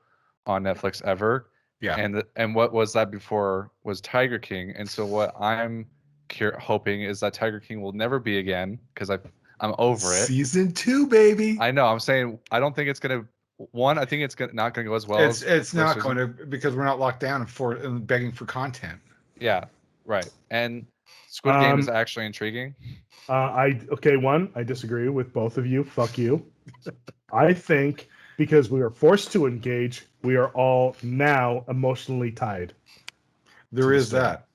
on Netflix ever. Yeah. And what was that before was Tiger King. And so what I'm hoping is that Tiger King will never be again, because I'm over it. Season 2, baby. I know. I'm saying I don't think it's gonna. I think it's not gonna go as well. It's not going to, because we're not locked down and begging for content. Yeah, right. And Squid Game is actually intriguing. I disagree with both of you. Fuck you. I think because we are forced to engage, we are all now emotionally tied. There is that.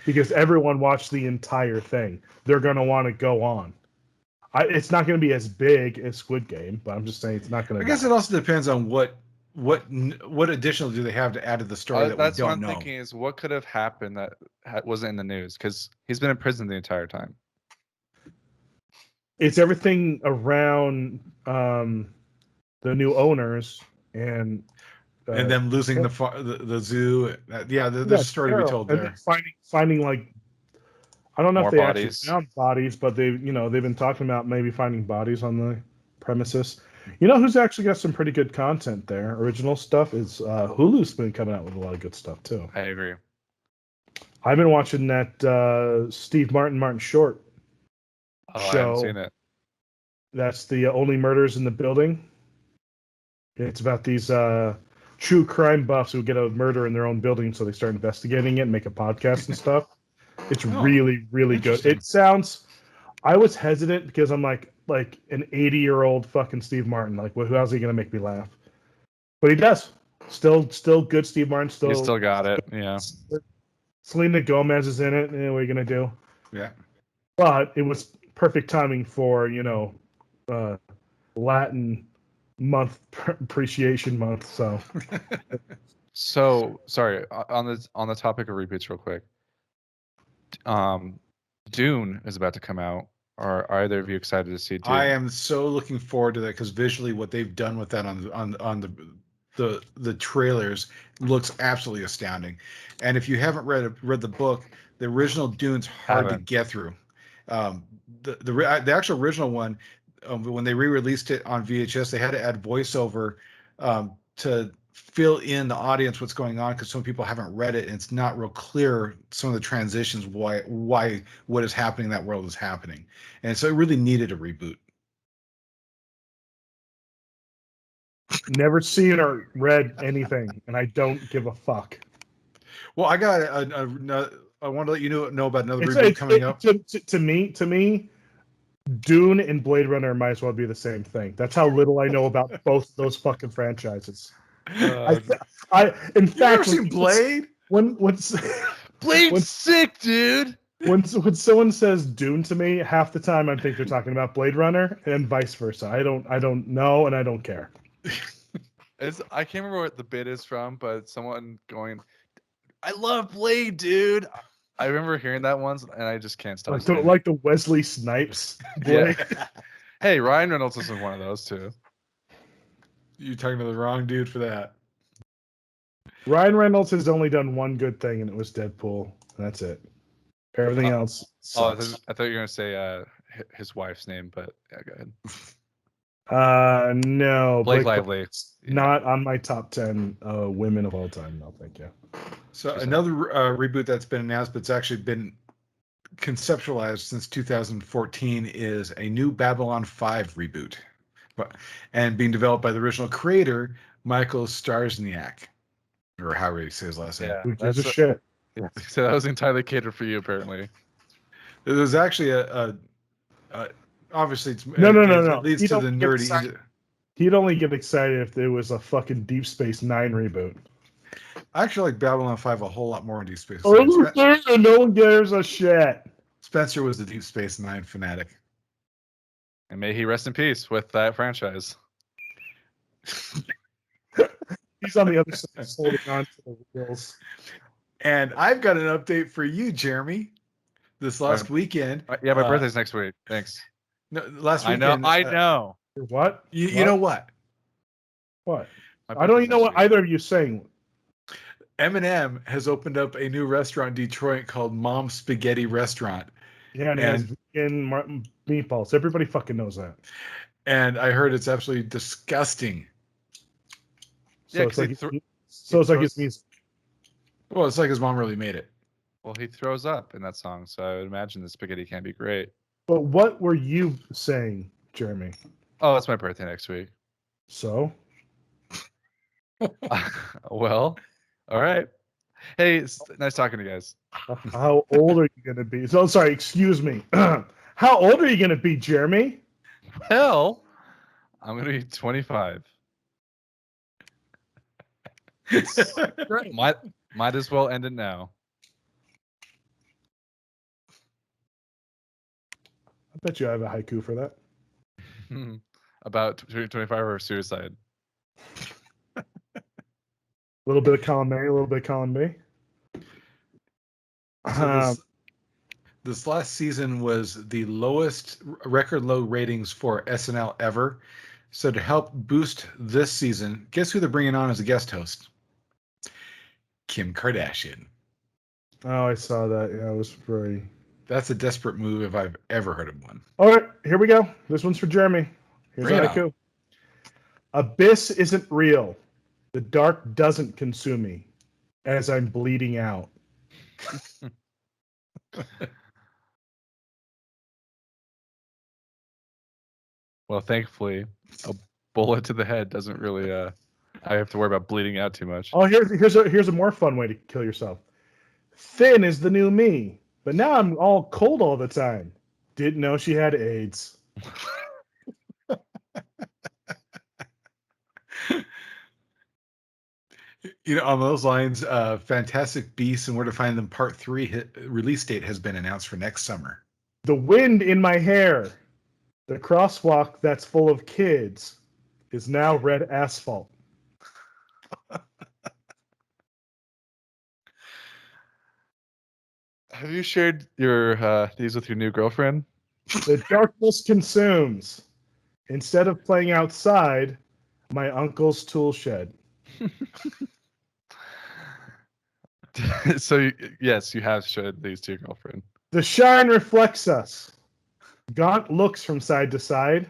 Because everyone watched the entire thing. They're going to want to go on. It's not going to be as big as Squid Game, but I'm just saying it's not going to. I guess it also depends on what additional do they have to add to the story that we don't know. That's what I'm thinking is what could have happened that wasn't in the news, because he's been in prison the entire time. It's everything around the new owners and them losing the zoo. There's a story to be told there. And finding like, I don't know more if they bodies. actually found bodies, but they've been talking about maybe finding bodies on the premises. You know who's actually got some pretty good content there? Original stuff is Hulu's been coming out with a lot of good stuff too. I agree. I've been watching that Steve Martin Short show. I haven't seen it. That's the Only Murders in the Building. It's about these true crime buffs who get a murder in their own building, so they start investigating it and make a podcast and stuff. It's really, really good. It sounds. I was hesitant because I'm like an 80-year-old fucking Steve Martin. Like, how's he gonna make me laugh? But he does. Still good Steve Martin. You still got it. Yeah. Selena Gomez is in it. What are you gonna do? Yeah. But it was perfect timing for Latin month, appreciation month. So sorry, on the topic of reboots, real quick. Dune is about to come out. Are either of you excited to see Dune? I am so looking forward to that, because visually what they've done with that on the trailers looks absolutely astounding. And if you haven't read the book, the original Dune's hard to get through. The actual original one, when they re-released it on VHS, they had to add voiceover to fill in the audience what's going on, because some people haven't read it and it's not real clear some of the transitions, why what is happening in that world is happening. And so it really needed a reboot. Never seen or read anything, and I don't give a fuck. Well, I got I want to let you know about another reboot coming up. To me, Dune and Blade Runner might as well be the same thing. That's how little I know about both those fucking franchises. In fact, seen Blade? What's Blade's sick, dude. When someone says Dune to me, half the time I think they're talking about Blade Runner, and vice versa. I don't know, and I don't care. I can't remember what the bit is from, but someone going, "I love Blade, dude." I remember hearing that once, and I just can't stop. Like the Wesley Snipes Blade. Yeah. Hey, Ryan Reynolds is in one of those too. You're talking to the wrong dude for that. Ryan Reynolds has only done one good thing, and it was Deadpool. That's it. Everything else sucks. I thought you were gonna say his wife's name, but yeah, go ahead. No, Blake Lively. Not on my top 10 women of all time. No, thank you. So another reboot that's been announced, but it's actually been conceptualized since 2014, is a new Babylon 5 reboot, and being developed by the original creator Michael Starzniak, or however you say his last name. Who gives a shit? Yeah. So that was entirely catered for you, apparently. There's actually obviously it's no. It leads to the nerdy. He'd only get excited if there was a fucking Deep Space Nine reboot. I actually like Babylon 5 a whole lot more than Deep Space Nine. Oh, no one gives a shit. Spencer was the Deep Space Nine fanatic. And may he rest in peace with that franchise. He's on the other side, holding on to the wheels. And I've got an update for you, Jeremy. This last weekend. Yeah, my birthday's next week. Thanks. No, last weekend. I know. What? You know what? What? I don't even know what either of you saying. Eminem has opened up a new restaurant in Detroit called Mom's Spaghetti Restaurant. Yeah, and it has vegan meatballs. Everybody fucking knows that. And I heard it's absolutely disgusting. So it's like his music. Well, it's like his mom really made it. Well, he throws up in that song, so I would imagine the spaghetti can't be great. But what were you saying, Jeremy? Oh, it's my birthday next week. So? Well, all right. Hey, it's nice talking to you guys. How old are you going to be? So, sorry, excuse me. How old are you going to be, Jeremy? Well, I'm going to be 25. Might as well end it now. I bet you I have a haiku for that. About 25 or suicide. A little bit of column A, a little bit of column B. So this last season was the lowest record low ratings for SNL ever. So to help boost this season, guess who they're bringing on as a guest host? Kim Kardashian. Oh, I saw that. Yeah, it was very... That's a desperate move if I've ever heard of one. All right, here we go. This one's for Jeremy. Here's a haiku. Abyss isn't real. The dark doesn't consume me as I'm bleeding out. Well, thankfully, a bullet to the head doesn't really I have to worry about bleeding out too much. Oh, here's a more fun way to kill yourself. Thin is the new me, but now I'm all cold all the time. Didn't know she had AIDS. You know, on those lines, Fantastic Beasts and Where to Find Them Part 3 release date has been announced for next summer. The wind in my hair. The crosswalk that's full of kids is now red asphalt. Have you shared your these with your new girlfriend? The darkness consumes. Instead of playing outside, my uncle's tool shed. So, yes, you have shared these to your girlfriend. The shine reflects us. Gaunt looks from side to side.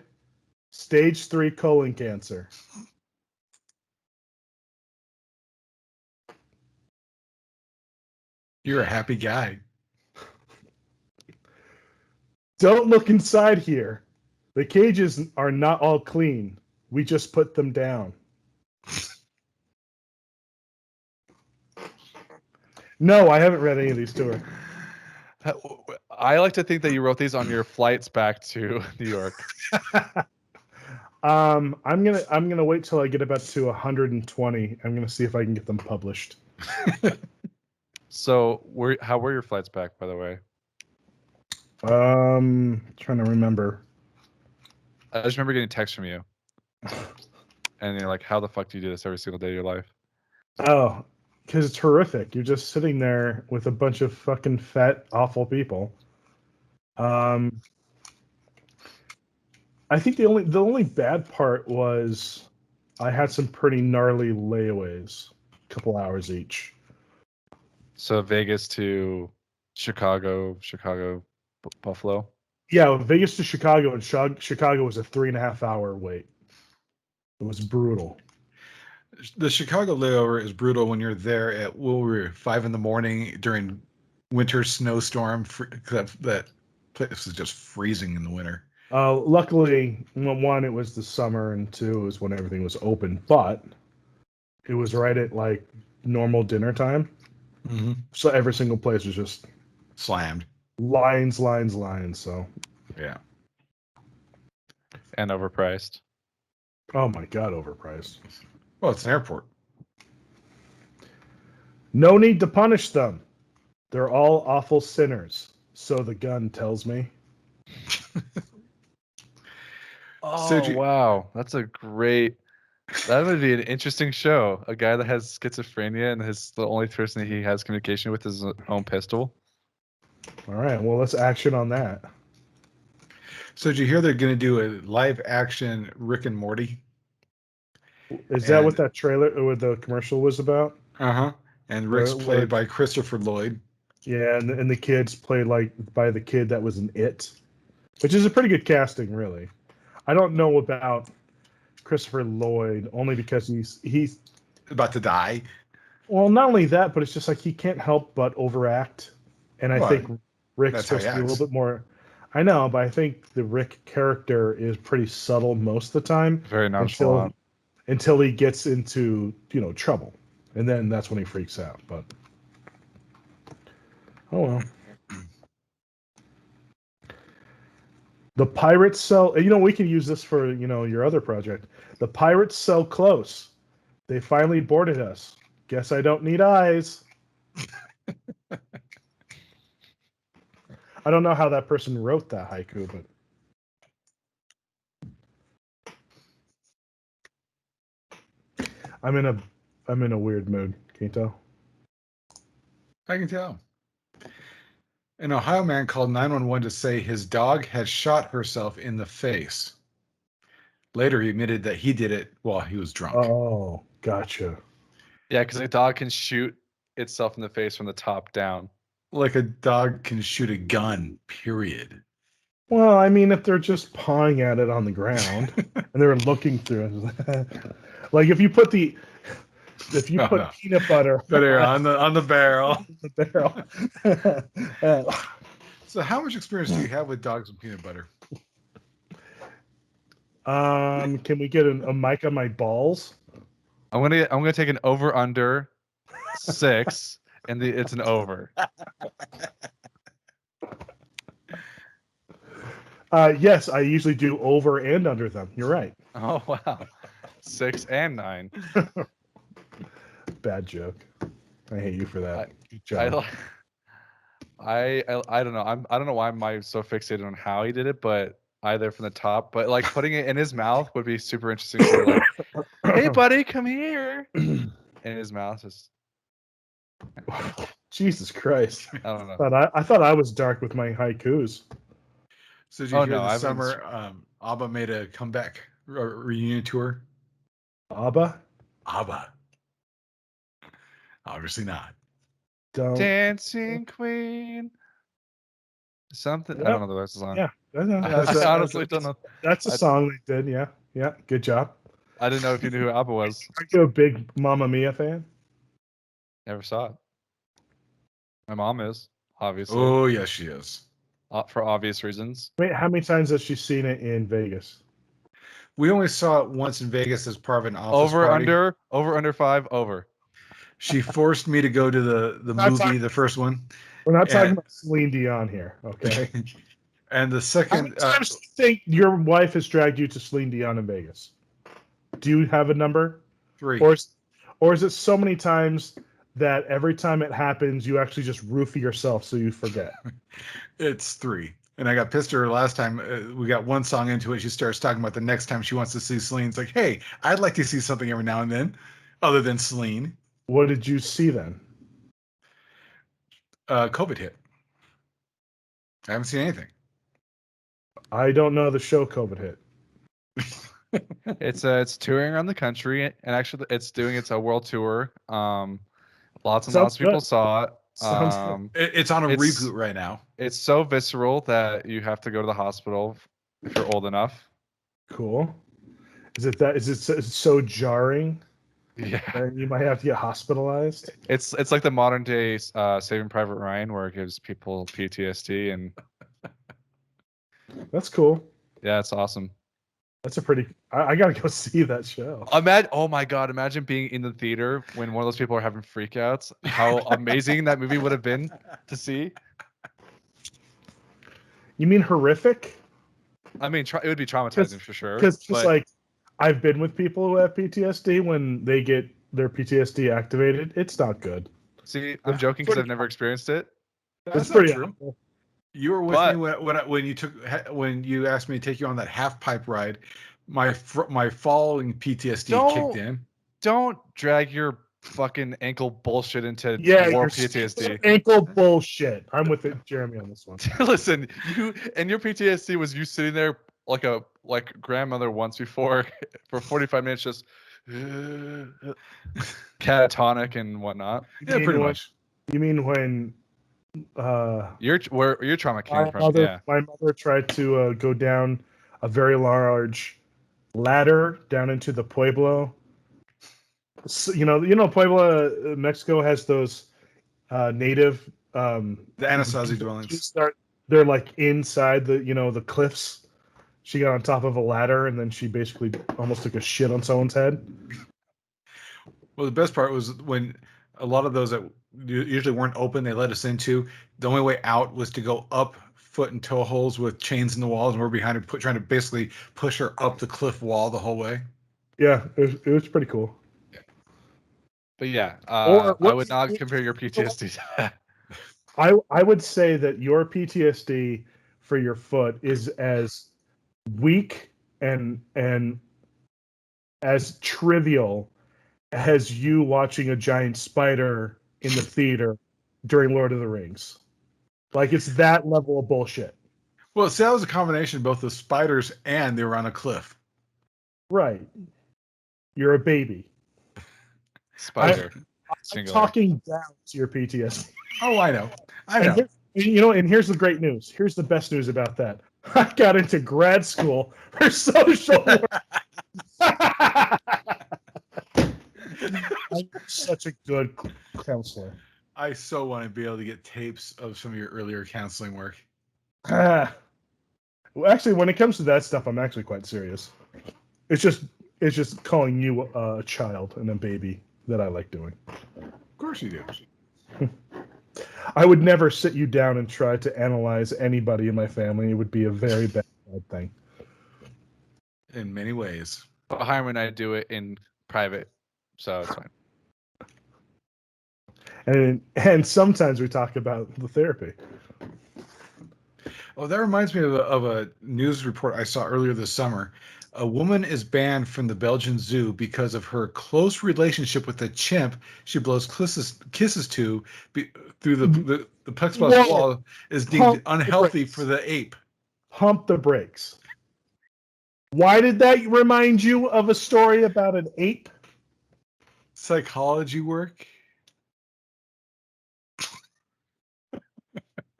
Stage 3 colon cancer. You're a happy guy. Don't look inside here. The cages are not all clean. We just put them down. No, I haven't read any of these to her. I like to think that you wrote these on your flights back to New York. I'm gonna wait till I get about to 120. I'm gonna see if I can get them published. So, how were your flights back, by the way? Trying to remember. I just remember getting texts from you, and you're like, "How the fuck do you do this every single day of your life?" Oh, because it's horrific. You're just sitting there with a bunch of fucking fat, awful people. I think the only bad part was I had some pretty gnarly layaways, a couple hours each. So Vegas to Chicago, Buffalo. Yeah, Vegas to Chicago, and Chicago was a 3.5 hour wait. It was brutal. The Chicago layover is brutal when you're there at 5 a.m. during winter snowstorm. That place is just freezing in the winter. Luckily, one, it was the summer, and two, it was when everything was open. But it was right at like normal dinner time, so every single place was just Slammed. lines. So Yeah. And overpriced. oh my god, overpriced. Well, it's an airport. No need to punish them. They're all awful sinners. So the gun tells me. Oh, wow. That's a great... That would be an interesting show. A guy that has schizophrenia and the only person that he has communication with is his own pistol. All right, well, let's action on that. So did you hear they're going to do a live action Rick and Morty? Is that what that trailer or the commercial was about? And Rick's played by Christopher Lloyd. Yeah, and the kid's played like by the kid that was in It, which is a pretty good casting, really. I don't know about Christopher Lloyd only because he's about to die. Well, not only that, but it's just like he can't help but overact, and I think Rick's supposed to be a little bit more. I know, but I think the Rick character is pretty subtle most of the time. Very nonchalant. Until he gets into trouble, and then that's when he freaks out. But oh well. The pirates sell. We can use this for your other project. The pirates sell close. They finally boarded us. Guess I don't need eyes. I don't know how that person wrote that haiku, but I'm in a weird mood. Can you tell? I can tell. An Ohio man called 911 to say his dog had shot herself in the face. Later, he admitted that he did it while he was drunk. Oh, gotcha. Yeah, because a dog can shoot itself in the face from the top down. Like a dog can shoot a gun, period. Well, I mean, if they're just pawing at it on the ground and they're looking through it, like if you put peanut butter on the barrel. The barrel. So, how much experience do you have with dogs and peanut butter? Can we get a mic on my balls? I'm gonna take an over under 6, and it's an over. Yes, I usually do over and under them. You're right. Oh wow, 6 and 9. Bad joke. I hate you for that. Good job. I don't know. I don't know why I'm so fixated on how he did it, but either from the top, but like putting it in his mouth would be super interesting. To like, hey buddy, come here. In his mouth, just. Jesus Christ! I don't know. I thought I was dark with my haikus. So did you hear this summer Abba made a comeback reunion tour? Abba? Obviously not. Dancing Queen. Something. Yep. I don't know the rest of the song. Yeah. I honestly don't know. That's a song they did, yeah. Yeah, good job. I didn't know if you knew who Abba was. Are you a big Mamma Mia fan? Never saw it. My mom is, obviously. Oh, yes, she is. For obvious reasons. Wait, how many times has she seen it in Vegas? We only saw it once in Vegas as part of an office party. Over under 5, over. She forced me to go to the movie, the first one. We're not talking about Celine Dion here, okay? And the second... How many times do you think your wife has dragged you to Celine Dion in Vegas? Do you have a number? 3. Or is it so many times that every time it happens, you actually just roofie yourself so you forget? It's 3. And I got pissed at her last time. We got one song into it. She starts talking about the next time she wants to see Celine. It's like, hey, I'd like to see something every now and then other than Celine. What did you see then? COVID hit. I haven't seen anything. I don't know the show COVID hit. It's touring around the country, and actually it's doing its world tour. Lots and Sounds lots of people good. saw it. Sounds good. It's on a it's- reboot right now. It's so visceral that you have to go to the hospital if you're old enough. Cool. Is it so jarring Yeah, that you might have to get hospitalized? it's like the modern day Saving Private Ryan, where it gives people PTSD, and That's cool. yeah, it's awesome. That's a pretty. I gotta go see that show. Oh my god, imagine being in the theater when one of those people are having freakouts. How amazing that movie would have been to see. You mean horrific? I mean, it would be traumatizing for sure. Because just but like I've been with people who have PTSD, when they get their PTSD activated, it's not good. see, I'm joking because I've never experienced it. It's That's pretty not true. awful. You were with But- me when you asked me to take you on that half pipe ride. My falling PTSD kicked in. Don't drag your fucking ankle bullshit into Yeah, war your PTSD. ankle bullshit. I'm with it, Jeremy, on this one. Listen, your PTSD was you sitting there like grandmother once before for 45 minutes just catatonic and whatnot. Yeah, pretty much. You mean when Where your trauma came from? Yeah. my mother tried to go down a very large ladder down into the Pueblo. So, Puebla, Mexico has those native The Anasazi dwellings. They're like inside the cliffs. She got on top of a ladder and then she basically almost took a shit on someone's head. Well, the best part was when a lot of those that usually weren't open, they let us into. The only way out was to go up foot and toe holes with chains in the walls, and we're behind her, trying to basically push her up the cliff wall the whole way. Yeah, it was pretty cool. But yeah, Or I would not compare your PTSD to that. I would say that your PTSD for your foot is as weak and as trivial as you watching a giant spider in the theater during Lord of the Rings. Like, it's that level of bullshit. Well, see, that was a combination of both the spiders and they were on a cliff. Right. You're a baby. Spider. I'm Singular. talking down to your PTSD. Oh, I know. And here's the great news. Here's the best news about that. I got into grad school for social work. I'm such a good counselor. I so want to be able to get tapes of some of your earlier counseling work. Well, actually, when it comes to that stuff, I'm actually quite serious. It's just calling you a child and a baby that I like doing. Of course you do. I would never sit you down and try to analyze anybody in my family. It would be a very bad thing. In many ways. But Hyrum and I do it in private, so it's fine. And sometimes we talk about the therapy. Oh, that reminds me of a news report I saw earlier this summer. A woman is banned from the Belgian zoo because of her close relationship with a chimp she blows kisses to through the plexiglass wall is deemed unhealthy for the ape. Pump the brakes. Why did that remind you of a story about an ape? Psychology work.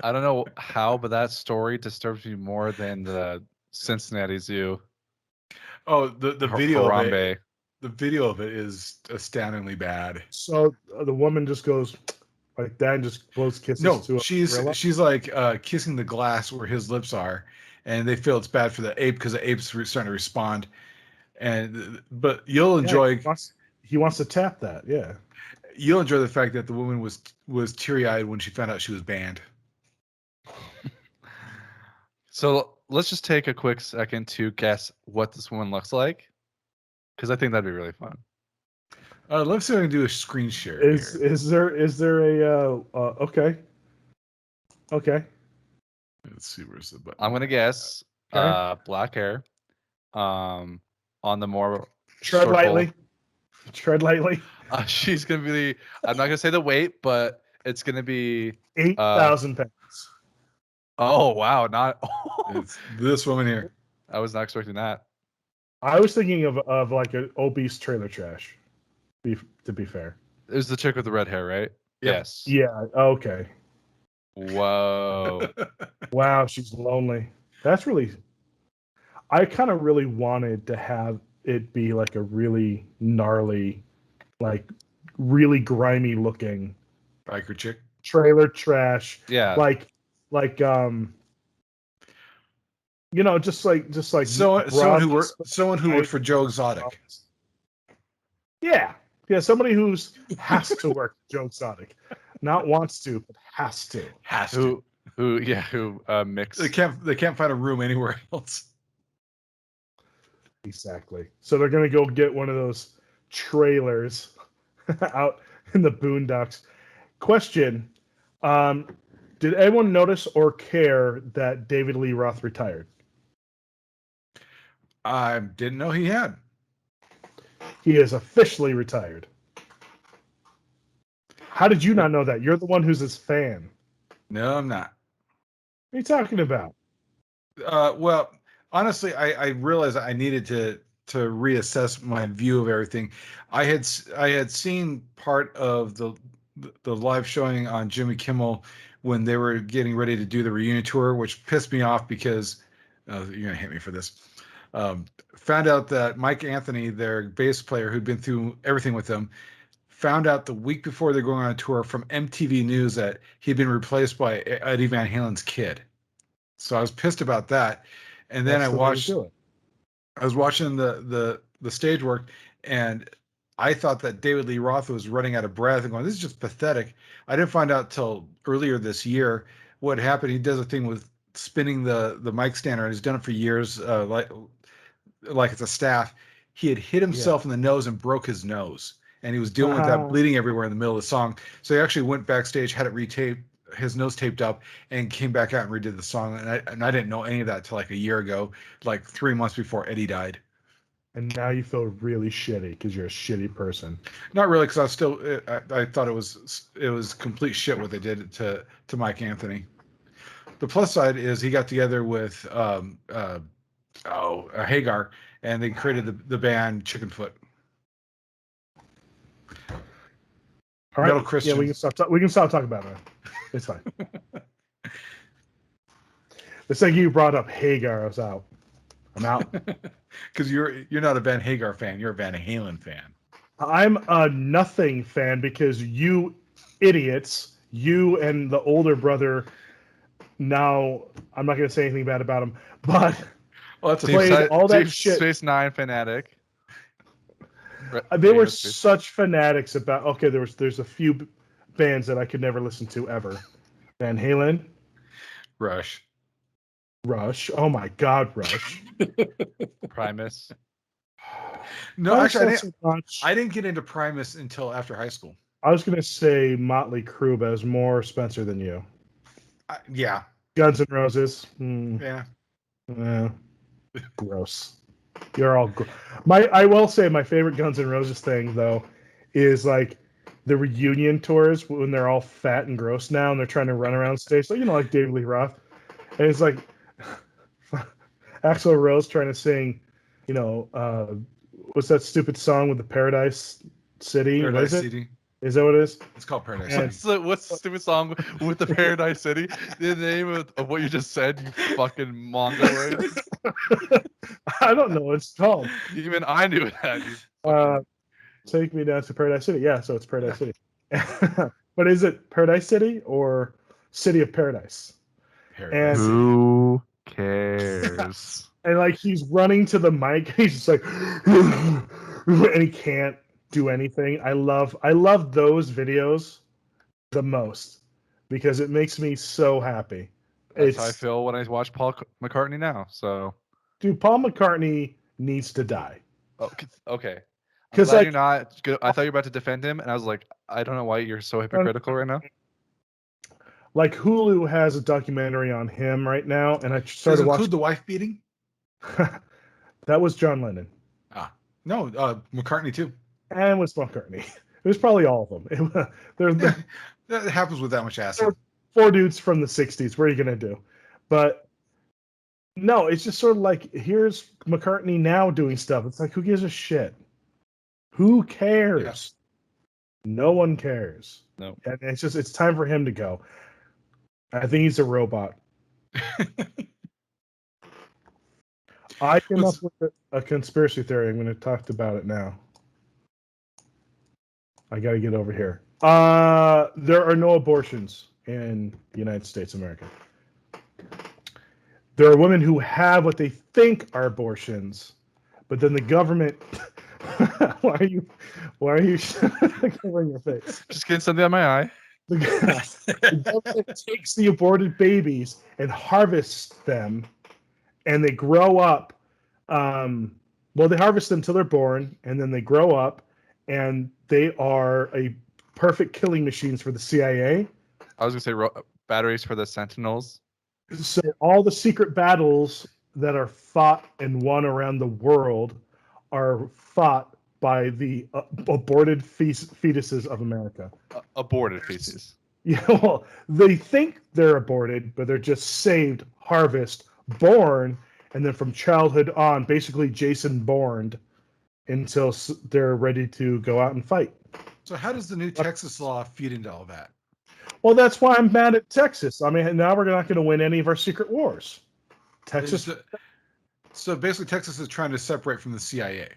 I don't know how, but that story disturbs me more than the Cincinnati Zoo. Oh, the video of it. Harambe. The video of it is astoundingly bad. So the woman just goes like that and just blows kisses to a gorilla? she's like kissing the glass where his lips are, and they feel it's bad for the ape because the ape's starting to respond. But you'll enjoy. He wants to tap that. Yeah. You'll enjoy the fact that the woman was teary-eyed when she found out she was banned. So let's just take a quick second to guess what this woman looks like, because I think that'd be really fun. Let's see if I can do a screen share Is here. is there a okay? Okay. Let's see, where's the button? I'm gonna guess Okay. black hair. On the more Tread circle. lightly. Tread lightly. She's gonna be. I'm not gonna say the weight, but it's gonna be 8,000 pounds. Oh wow! Not. It's this woman here. I was not expecting that. I was thinking of like an obese trailer trash. To be fair. It was the chick with the red hair, right? Yep. Yes. Yeah. Okay. Whoa. Wow, she's lonely. That's really. I kind of really wanted to have it be like a really gnarly, like really grimy looking Biker chick. trailer trash. Yeah. Like just like Someone who worked for Joe Exotic. Yeah. Somebody has to work Joe Exotic, not wants to, but has to. Who mix. They can't find a room anywhere else. Exactly. So they're gonna go get one of those trailers out in the boondocks. Question: did anyone notice or care that David Lee Roth retired? I didn't know he had. He is officially retired. How did you not know that? You're the one who's his fan. No, I'm not. What are you talking about? Well, honestly, I realized I needed to reassess my view of everything. I had seen part of the live showing on Jimmy Kimmel when they were getting ready to do the reunion tour, which pissed me off because you're gonna hate me for this. Found out that Mike Anthony, their bass player, who'd been through everything with them, found out the week before they're going on a tour from MTV News that he'd been replaced by Eddie Van Halen's kid. So I was pissed about that. And then I was watching the stage work, and I thought that David Lee Roth was running out of breath and going, this is just pathetic. I didn't find out till earlier this year what happened. He does a thing with spinning the mic stander, and he's done it for years, like it's a staff. He had hit himself in the nose and broke his nose, and he was dealing with that bleeding everywhere in the middle of the song. So he actually went backstage, had it retaped, his nose taped up, and came back out and redid the song. And I didn't know any of that till like a year ago, like 3 months before Eddie died. And now you feel really shitty because you're a shitty person. Not really, because I was still. I thought it was complete shit what they did to Mike Anthony. The plus side is he got together with Hagar, and they created the band Chickenfoot. All right. Metal Christian. Yeah, we can stop talking about it. It's fine. The second you brought up Hagar, I was out. I'm out. Because you're not a Van Hagar fan, you're a Van Halen fan. I'm a nothing fan because you idiots, you and the older brother. Now I'm not going to say anything bad about him, but played all that shit. Space Nine fanatic. They were such fanatics about. Okay, there's a few bands that I could never listen to ever. Van Halen, Rush. Oh my God, Rush. Primus. No, actually, I didn't get into Primus until after high school. I was gonna say Motley Crue, but I was more Spencer than you. Yeah. Guns N' Roses. Yeah. Gross. You're all. I will say my favorite Guns N' Roses thing though is like the reunion tours when they're all fat and gross now and they're trying to run around stage. So like David Lee Roth, and it's like Axl Rose trying to sing, what's that stupid song with the Paradise City? Paradise City. Is that what it is? It's called Paradise City. What's the stupid song with the Paradise City? The name of what you just said, you fucking mongoloid. I don't know what it's called. Even I knew that. Take me down to Paradise City. Yeah, so it's Paradise City. But is it Paradise City or City of Paradise? And who cares? And like he's running to the mic, he's just like, and he can't do anything. I love those videos the most because it makes me so happy. That's how I feel when I watch Paul McCartney now. So, dude, Paul McCartney needs to die. Okay. I'm 'Cause, glad like- you're not. I thought you were about to defend him, and I was like, I don't know why you're so hypocritical right now. Like Hulu has a documentary on him right now, and I Does it started include watching. the wife beating? That was John Lennon, No, McCartney too. and was McCartney. It was probably all of them. There's That happens with that much acid. four dudes from the '60s. What are you gonna do? But no, it's just sort of like here's McCartney now doing stuff. It's like who gives a shit? Who cares? No one cares. No. And it's time for him to go. I think he's a robot. I came up with a conspiracy theory. I'm going to talk about it now. I got to get over here. There are no abortions in the United States of America. There are women who have what they think are abortions, but then the government. Why are you covering your face? Just getting something on my eye. The government takes the aborted babies and harvests them, and they grow up. They harvest them till they're born, and then they grow up, and they are a perfect killing machines for the CIA. I was gonna say batteries for the Sentinels. So all the secret battles that are fought and won around the world are fought by the aborted fetuses of America. Aborted feces. Yeah, well, they think they're aborted, but they're just saved, harvest, born, and then from childhood on, basically Jason Bourne until they're ready to go out and fight. So how does the new Texas law feed into all that? Well, that's why I'm mad at Texas. I mean, now we're not going to win any of our secret wars. Texas. So basically, Texas is trying to separate from the CIA.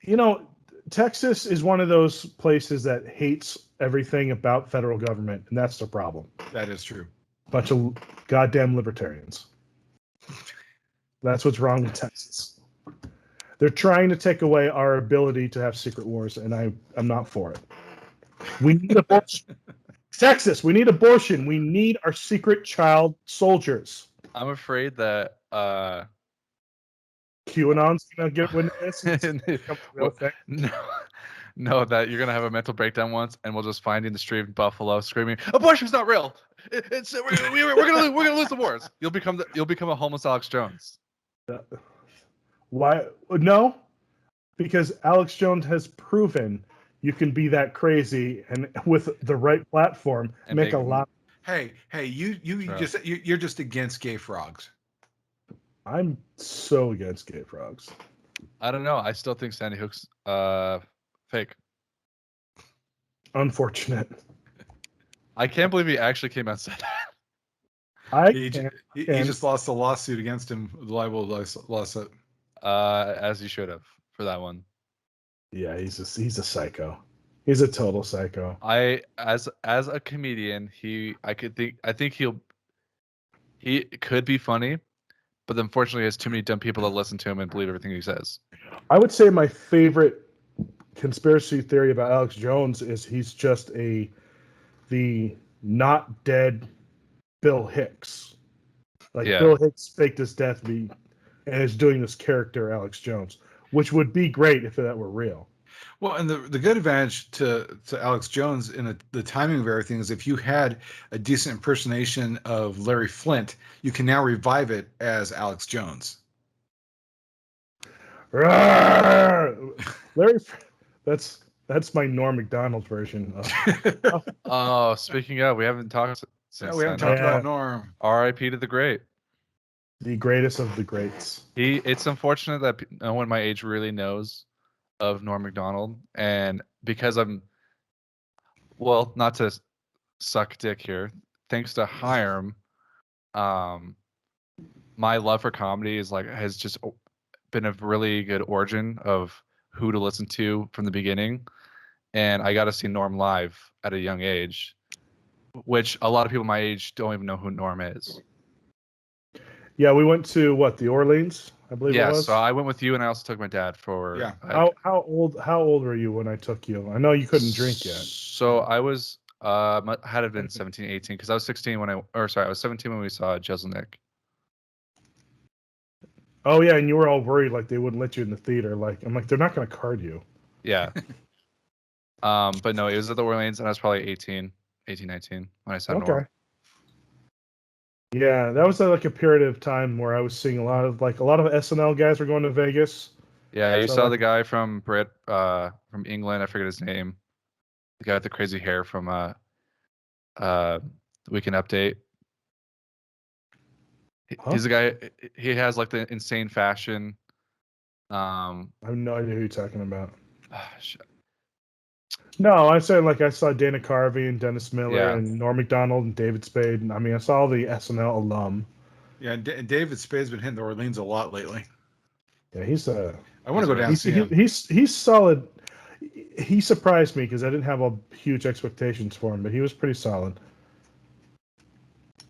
You know, Texas is one of those places that hates everything about federal government, and that's the problem. That is true. Bunch of goddamn libertarians. That's what's wrong with Texas. They're trying to take away our ability to have secret wars, and I'm not for it. We need abortion. Texas, we need abortion. We need our secret child soldiers. I'm afraid that QAnon's gonna get wind of this. No, that you're gonna have a mental breakdown once, and we'll just find you in the street of Buffalo screaming, "Abortion's not real! We're gonna lose the wars." You'll become a homeless Alex Jones. Why? No, because Alex Jones has proven you can be that crazy, and with the right platform, and make a lot. Hey, you're just against gay frogs. I'm so against gay frogs. I don't know. I still think Sandy Hook's fake. Unfortunate. I can't believe he actually came out and said that. He just lost a lawsuit against him, the libel lawsuit. As he should have for that one. Yeah, he's a psycho. He's a total psycho. As a comedian, I think he could be funny, but unfortunately, he has too many dumb people that listen to him and believe everything he says. I would say my favorite conspiracy theory about Alex Jones is he's just the not dead Bill Hicks. Bill Hicks faked his death and is doing this character Alex Jones, which would be great if that were real. Well, and the good advantage to Alex Jones in the timing of everything is if you had a decent impersonation of Larry Flint, you can now revive it as Alex Jones. Larry, that's my Norm McDonald version. Oh, speaking of, we haven't talked since. Yeah, we haven't talked about Norm. R.I.P. to the great. The greatest of the greats. It's unfortunate that no one my age really knows of Norm McDonald, and because not to suck dick here, thanks to Hyrum, my love for comedy has just been a really good origin of who to listen to from the beginning, and I got to see Norm live at a young age, which a lot of people my age don't even know who Norm is. Yeah, we went to the Orleans, I believe it was. Yeah, so I went with you, and I also took my dad for. Yeah. How old were you when I took you? I know you couldn't drink yet. So I was had to have been 17, 18, because I was 16 I was 17 when we saw Jeselnik. Oh yeah, and you were all worried like they wouldn't let you in the theater. Like I'm like, they're not gonna card you. Yeah. But no, it was at the Orleans, and I was probably 18, 19 when I saw Okay. Norm. Yeah, that was like a period of time where I was seeing a lot of SNL guys were going to Vegas. Yeah, you So saw like, the guy from from England. I forget his name. The guy with the crazy hair from Weekend Update. huh? He's the guy. He has like the insane fashion. I have no idea who you're talking about. Shit. No, I said like I saw Dana Carvey and Dennis Miller Yeah. and Norm Macdonald and David Spade. And, I mean, I saw all the SNL alum. Yeah, and David Spade's been hitting the Orleans a lot lately. Yeah, he's I want to go down and see him. he's solid. He surprised me because I didn't have a huge expectations for him, but he was pretty solid.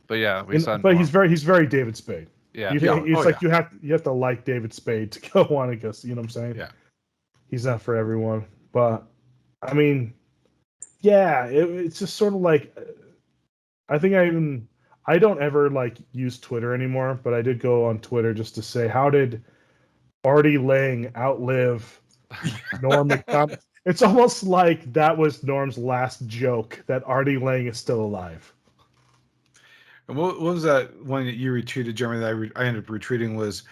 But yeah, we saw But Norm. he's very David Spade. Yeah. It's like you have to like David Spade to go on and go. You know what I'm saying? Yeah. He's not for everyone, but I mean, yeah, it's just sort of like I think I don't ever like use Twitter anymore, but I did go on Twitter just to say how did Artie Lang outlive Norm Macdonald? It's almost like that was Norm's last joke that Artie Lang is still alive. And what was that one that you retweeted, Jeremy? That I ended up retweeting was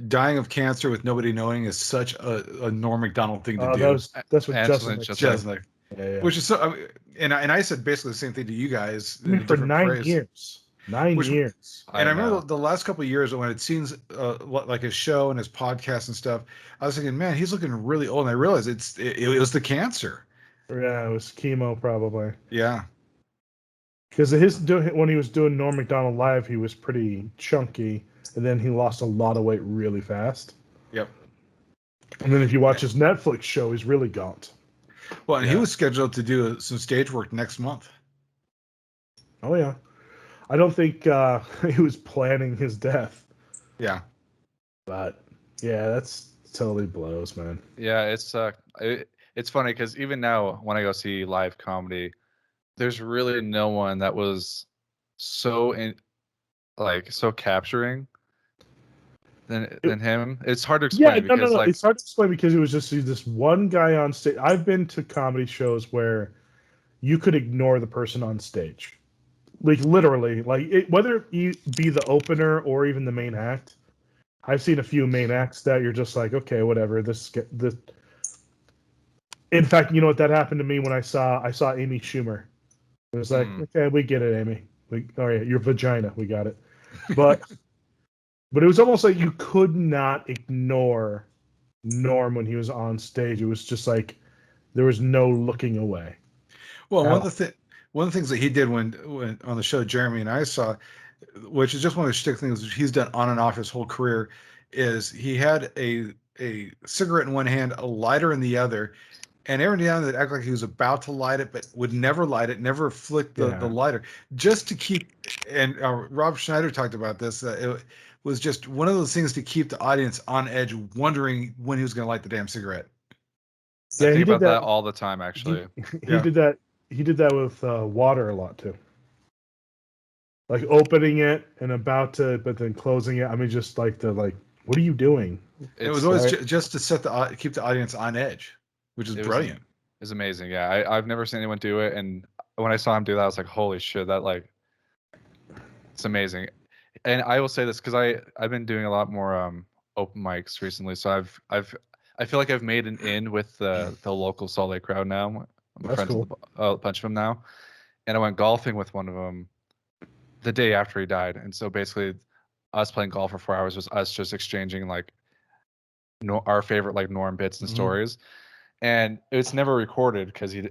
dying of cancer with nobody knowing is such a Norm Macdonald thing to do. That's what Excellent, Justin Just like, yeah. which is so. I mean, and I said basically the same thing to you guys I mean, in a for different 9 phrase. years. 9 Which- years. And I know. remember the last couple of years when it seems like his show and his podcast and stuff, I was thinking, man, he's looking really old. And I realized it was the cancer. Yeah, it was chemo probably. Yeah. Because when he was doing Norm Macdonald live, he was pretty chunky, and then he lost a lot of weight really fast. Yep. And then if you watch his Netflix show, he's really gaunt. Well, and he was scheduled to do some stage work next month. Oh yeah, I don't think he was planning his death, Yeah. but yeah, that's totally blows, man. Yeah, it's funny because even now when I go see live comedy, there's really no one that was so so capturing than him. It's hard to explain because no. like It's hard to explain because it was just this one guy on stage. I've been to comedy shows where you could ignore the person on stage, like literally, whether it be the opener or even the main act. I've seen a few main acts that you're just like, okay, whatever. This. In fact, you know what that happened to me when I saw Amy Schumer. It was like, okay, we get it, Amy. All right, your vagina, we got it. But but it was almost like you could not ignore Norm when he was on stage. It was just like there was no looking away. Well, one of the things that he did when on the show Jeremy and I saw, which is just one of the shtick things which he's done on and off his whole career, is he had a cigarette in one hand, a lighter in the other, and every now and then act like he was about to light it, but would never light it, never flick the lighter, just to keep. And Rob Schneider talked about this. It was just one of those things to keep the audience on edge, wondering when he was going to light the damn cigarette. I think about that all the time, actually. He did that. He did that with water a lot too. Like opening it and about to, but then closing it. I mean, just like what are you doing? It was always just to keep the audience on edge, which is brilliant. It's amazing. Yeah, I've never seen anyone do it, and when I saw him do that, I was like, holy shit, it's amazing. And I will say this because I've been doing a lot more open mics recently, so I feel like I've made an in with the local Salt Lake crowd now. I'm friends with a bunch of them now, and I went golfing with one of them the day after he died, and so basically, us playing golf for 4 hours was us just exchanging like our favorite like Norm bits and stories, and it's never recorded because he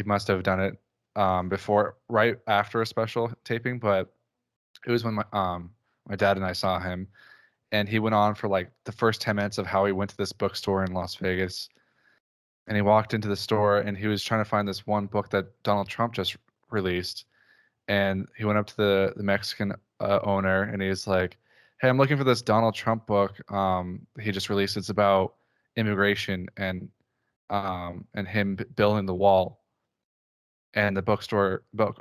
must have done it before, right after a special taping, but it was when my dad and I saw him, and he went on for like the first 10 minutes of how he went to this bookstore in Las Vegas. And he walked into the store and he was trying to find this one book that Donald Trump just released. And he went up to the Mexican owner and he's like, hey, I'm looking for this Donald Trump book. He just released. It's about immigration and him building the wall. And the book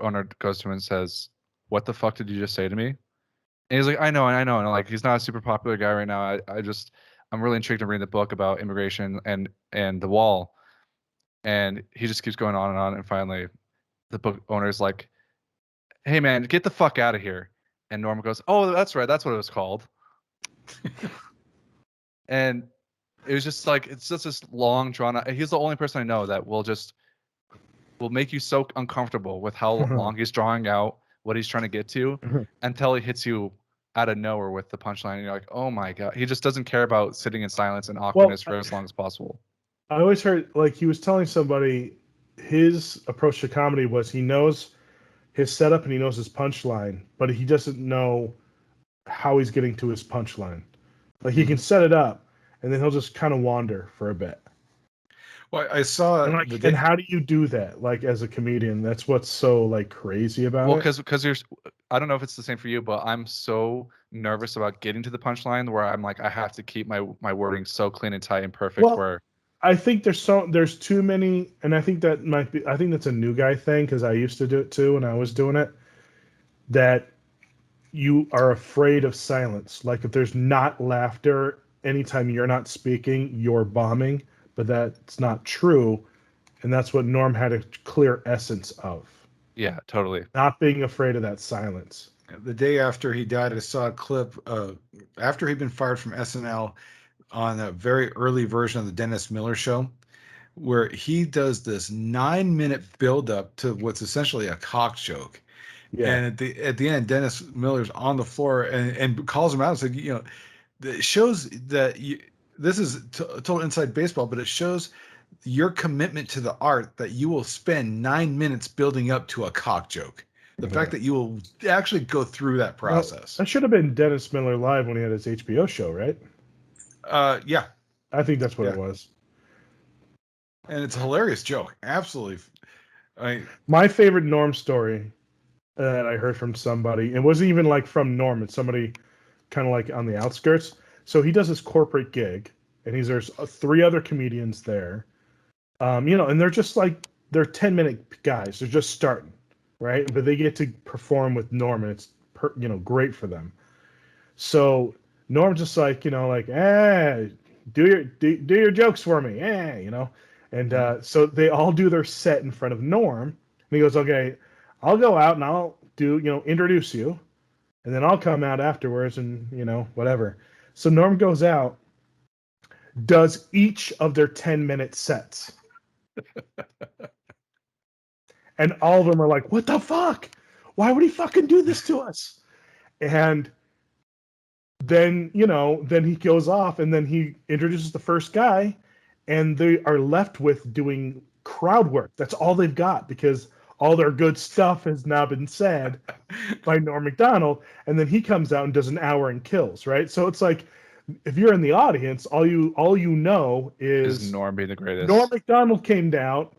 owner goes to him and says, what the fuck did you just say to me? And he's like, I know, and like he's not a super popular guy right now. I'm really intrigued in reading the book about immigration and the wall. And he just keeps going on and on, and finally the book owner's like, hey man, get the fuck out of here. And Norm goes, oh, that's right, that's what it was called. And it was just like, it's just this long drawn out. He's the only person I know that will make you so uncomfortable with how long he's drawing out what he's trying to get to until he hits you out of nowhere with the punchline. And you're like, oh my God. He just doesn't care about sitting in silence and awkwardness for as long as possible. I always heard, like, he was telling somebody his approach to comedy was he knows his setup and he knows his punchline, but he doesn't know how he's getting to his punchline. Like, he can set it up, and then he'll just kind of wander for a bit. Well, I saw and how do you do that? Like, as a comedian, that's what's so like crazy about it. Well, because I don't know if it's the same for you, but I'm so nervous about getting to the punchline where I'm like, I have to keep my wording so clean and tight and perfect. Well, I think there's too many, and I think that's a new guy thing, because I used to do it too when I was doing it. That you are afraid of silence. Like, if there's not laughter anytime you're not speaking, you're bombing. But that's not true, and that's what Norm had a clear essence of. Yeah, totally. Not being afraid of that silence. The day after he died, I saw a clip after he'd been fired from SNL on a very early version of the Dennis Miller Show, where he does this 9-minute build-up to what's essentially a cock joke. Yeah. And at the end, Dennis Miller's on the floor and calls him out and said, you know, it shows that this is total inside baseball, but it shows your commitment to the art that you will spend 9 minutes building up to a cock joke. The fact that you will actually go through that process. Well, that should have been Dennis Miller live when he had his HBO show, right? Yeah. I think that's what it was. And it's a hilarious joke. Absolutely. My favorite Norm story that I heard from somebody, it wasn't even like from Norm, it's somebody kind of like on the outskirts. So he does this corporate gig, and there's 3 other comedians there, and they're just like, they're 10-minute guys. They're just starting, right? But they get to perform with Norm, and it's great for them. So Norm's just like, do your jokes for me, and so they all do their set in front of Norm, and he goes, okay, I'll go out and I'll do, introduce you, and then I'll come out afterwards and, whatever. So Norm goes out, does each of their 10-minute sets. And all of them are like, what the fuck? Why would he fucking do this to us? And then, then he goes off, and then he introduces the first guy, and they are left with doing crowd work. That's all they've got, because all their good stuff has now been said by Norm McDonald, and then he comes out and does an hour and kills, right? So it's like, if you're in the audience, all you know is Norm being the greatest. Norm McDonald came down,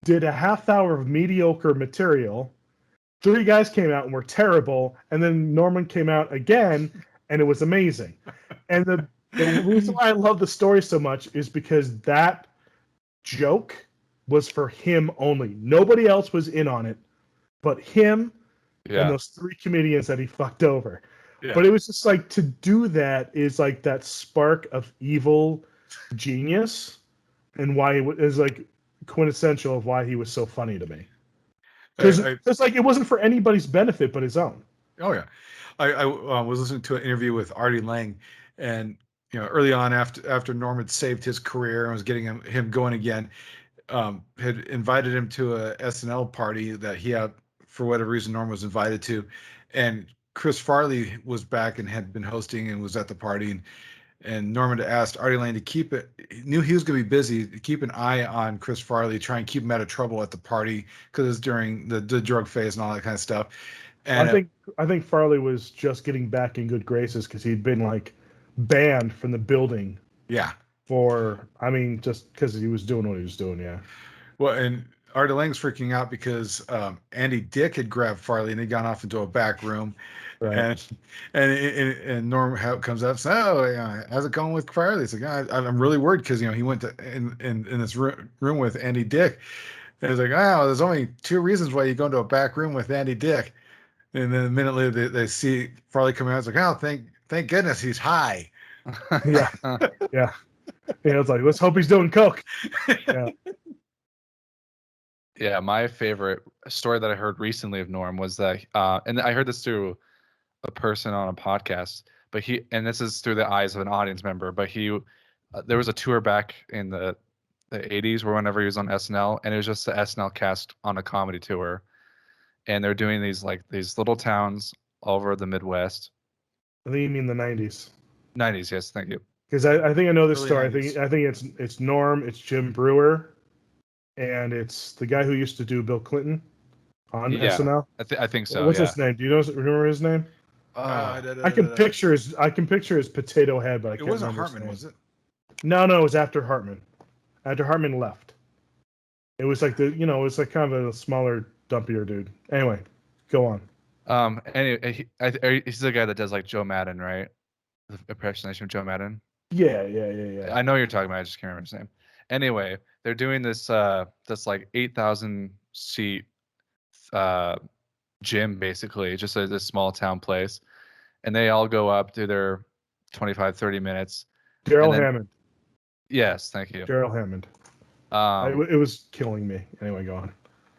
did a half hour of mediocre material. 3 guys came out and were terrible, and then Norman came out again, and it was amazing. And the reason why I love the story so much is because that joke was for him only. Nobody else was in on it but him and those 3 comedians that he fucked over. Yeah. But it was just like, to do that is like that spark of evil genius, and why it is like quintessential of why he was so funny to me. Because it's like, it wasn't for anybody's benefit but his own. Oh yeah, I was listening to an interview with Artie Lang, and early on after Norm had saved his career and was getting him going again, had invited him to a SNL party that he had, for whatever reason, Norm was invited to, and Chris Farley was back and had been hosting and was at the party, and Norman had asked Artie Lang to keep it. He knew he was going to be busy. To keep an eye on Chris Farley, try and keep him out of trouble at the party, because it's during the drug phase and all that kind of stuff. And I think Farley was just getting back in good graces, because he'd been like banned from the building. Yeah. Just because he was doing what he was doing. Yeah. Well, and Artie Lang's freaking out because Andy Dick had grabbed Farley and he'd gone off into a back room. Right. And Norm comes up and says, "Oh, yeah, how's it going with Farley?" He's like, "I'm really worried because he went to in this room with Andy Dick." And he's like, "Oh, there's only 2 reasons why you go into a back room with Andy Dick. And then a minute later, they see Farley coming out. It's like, oh, thank goodness he's high. Yeah. Yeah. It's like, let's hope he's doing coke. Yeah. Yeah, my favorite story that I heard recently of Norm was that, and I heard this through a person on a podcast, but and this is through the eyes of an audience member, but there was a tour back in the 80s where whenever he was on SNL, and it was just the SNL cast on a comedy tour, and they're doing these little towns all over the Midwest. I think you mean the 90s. 90s, yes, thank you. Because I think I know this Early story. 90s. I think it's Norm, it's Jim Brewer, and it's the guy who used to do Bill Clinton on SNL. I think so. What's his name? Do you remember his name? I can picture his potato head, but I can't It wasn't remember Hartman, was it? No, it was after Hartman. After Hartman left, it was like it was like kind of a smaller, dumpier dude. Anyway, go on. Anyway, he's the guy that does like Joe Madden, right? The impersonation of Joe Madden. Yeah. I know what you're talking about. I just can't remember his name. Anyway, they're doing this like 8,000 seat gym, basically, just this small town place, and they all go up to their 25-30 minutes. Daryl Hammond. Yes, thank you. Daryl Hammond. It was killing me. Anyway, go on.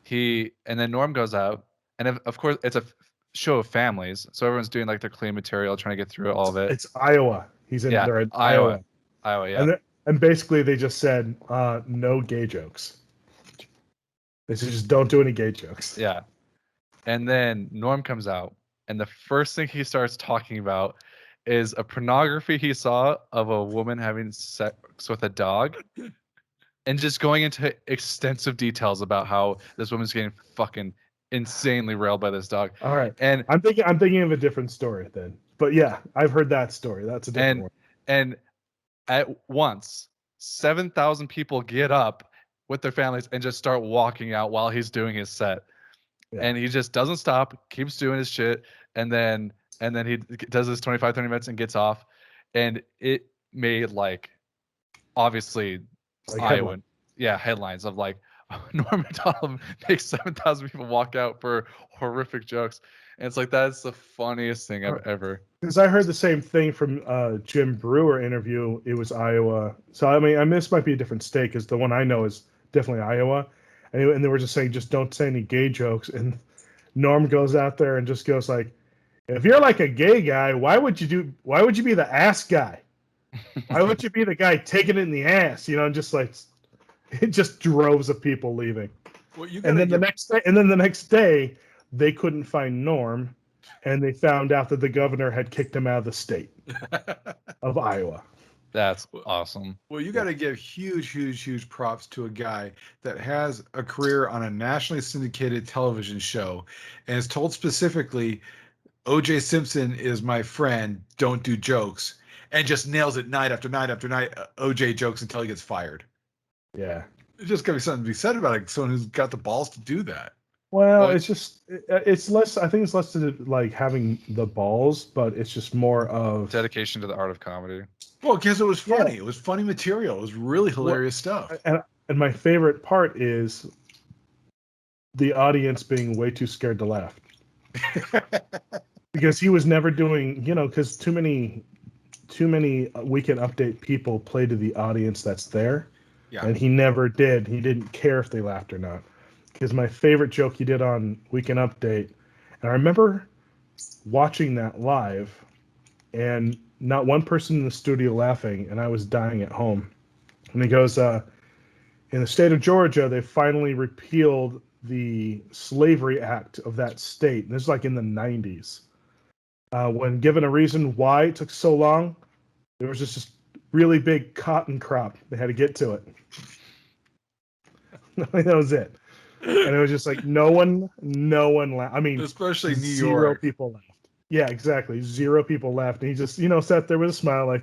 And then Norm goes out, and of course it's a show of families, so everyone's doing like their clean material, trying to get through all of it. It's Iowa. He's in there in Iowa. Yeah. And basically they just said no gay jokes. They said just don't do any gay jokes. Yeah. And then Norm comes out, and the first thing he starts talking about is a pornography he saw of a woman having sex with a dog, and just going into extensive details about how this woman's getting fucking insanely railed by this dog. All right. And I'm thinking of a different story then. But yeah, I've heard that story. That's a different one. And at once, 7,000 people get up with their families and just start walking out while he's doing his set. Yeah. And he just doesn't stop, keeps doing his shit, and then he does his 25-30 minutes and gets off. And it made obviously Iowa, headlines of Norm McDonald makes 7,000 people walk out for horrific jokes. And it's like, that's the funniest thing I've ever. Because I heard the same thing from Jim Brewer interview. It was Iowa. So, I mean, this might be a different state because the one I know is definitely Iowa. And they were just saying, just don't say any gay jokes. And Norm goes out there and just goes like, if you're like a gay guy, why would you be the ass guy? Why would you be the guy taking it in the ass? And just it just droves of people leaving. Well, the next day, they couldn't find Norm, and they found out that the governor had kicked him out of the state of Iowa. That's awesome. Well, you got to give huge props to a guy that has a career on a nationally syndicated television show and is told specifically, O.J. Simpson is my friend, don't do jokes, and just nails it night after night after night, O.J. jokes until he gets fired. Yeah. There's just got to be something to be said about it, someone who's got the balls to do that. Well, it's less, I think it's less to having the balls, but it's just more of dedication to the art of comedy. Well, because it was funny. Yeah. It was funny material. It was really hilarious stuff. And my favorite part is the audience being way too scared to laugh. Because he was never doing, because too many Weekend Update people play to the audience that's there. Yeah. And he never did. He didn't care if they laughed or not. Because my favorite joke he did on Weekend Update, and I remember watching that live, and not one person in the studio laughing, and I was dying at home. And he goes, in the state of Georgia, they finally repealed the Slavery Act of that state. And this is in the 90s. When given a reason why it took so long, there was just this really big cotton crop. They had to get to it. That was it. And it was just no one laughed. I mean, especially New York. Zero people laughed. Yeah, exactly. Zero people laughed. And he just, sat there with a smile,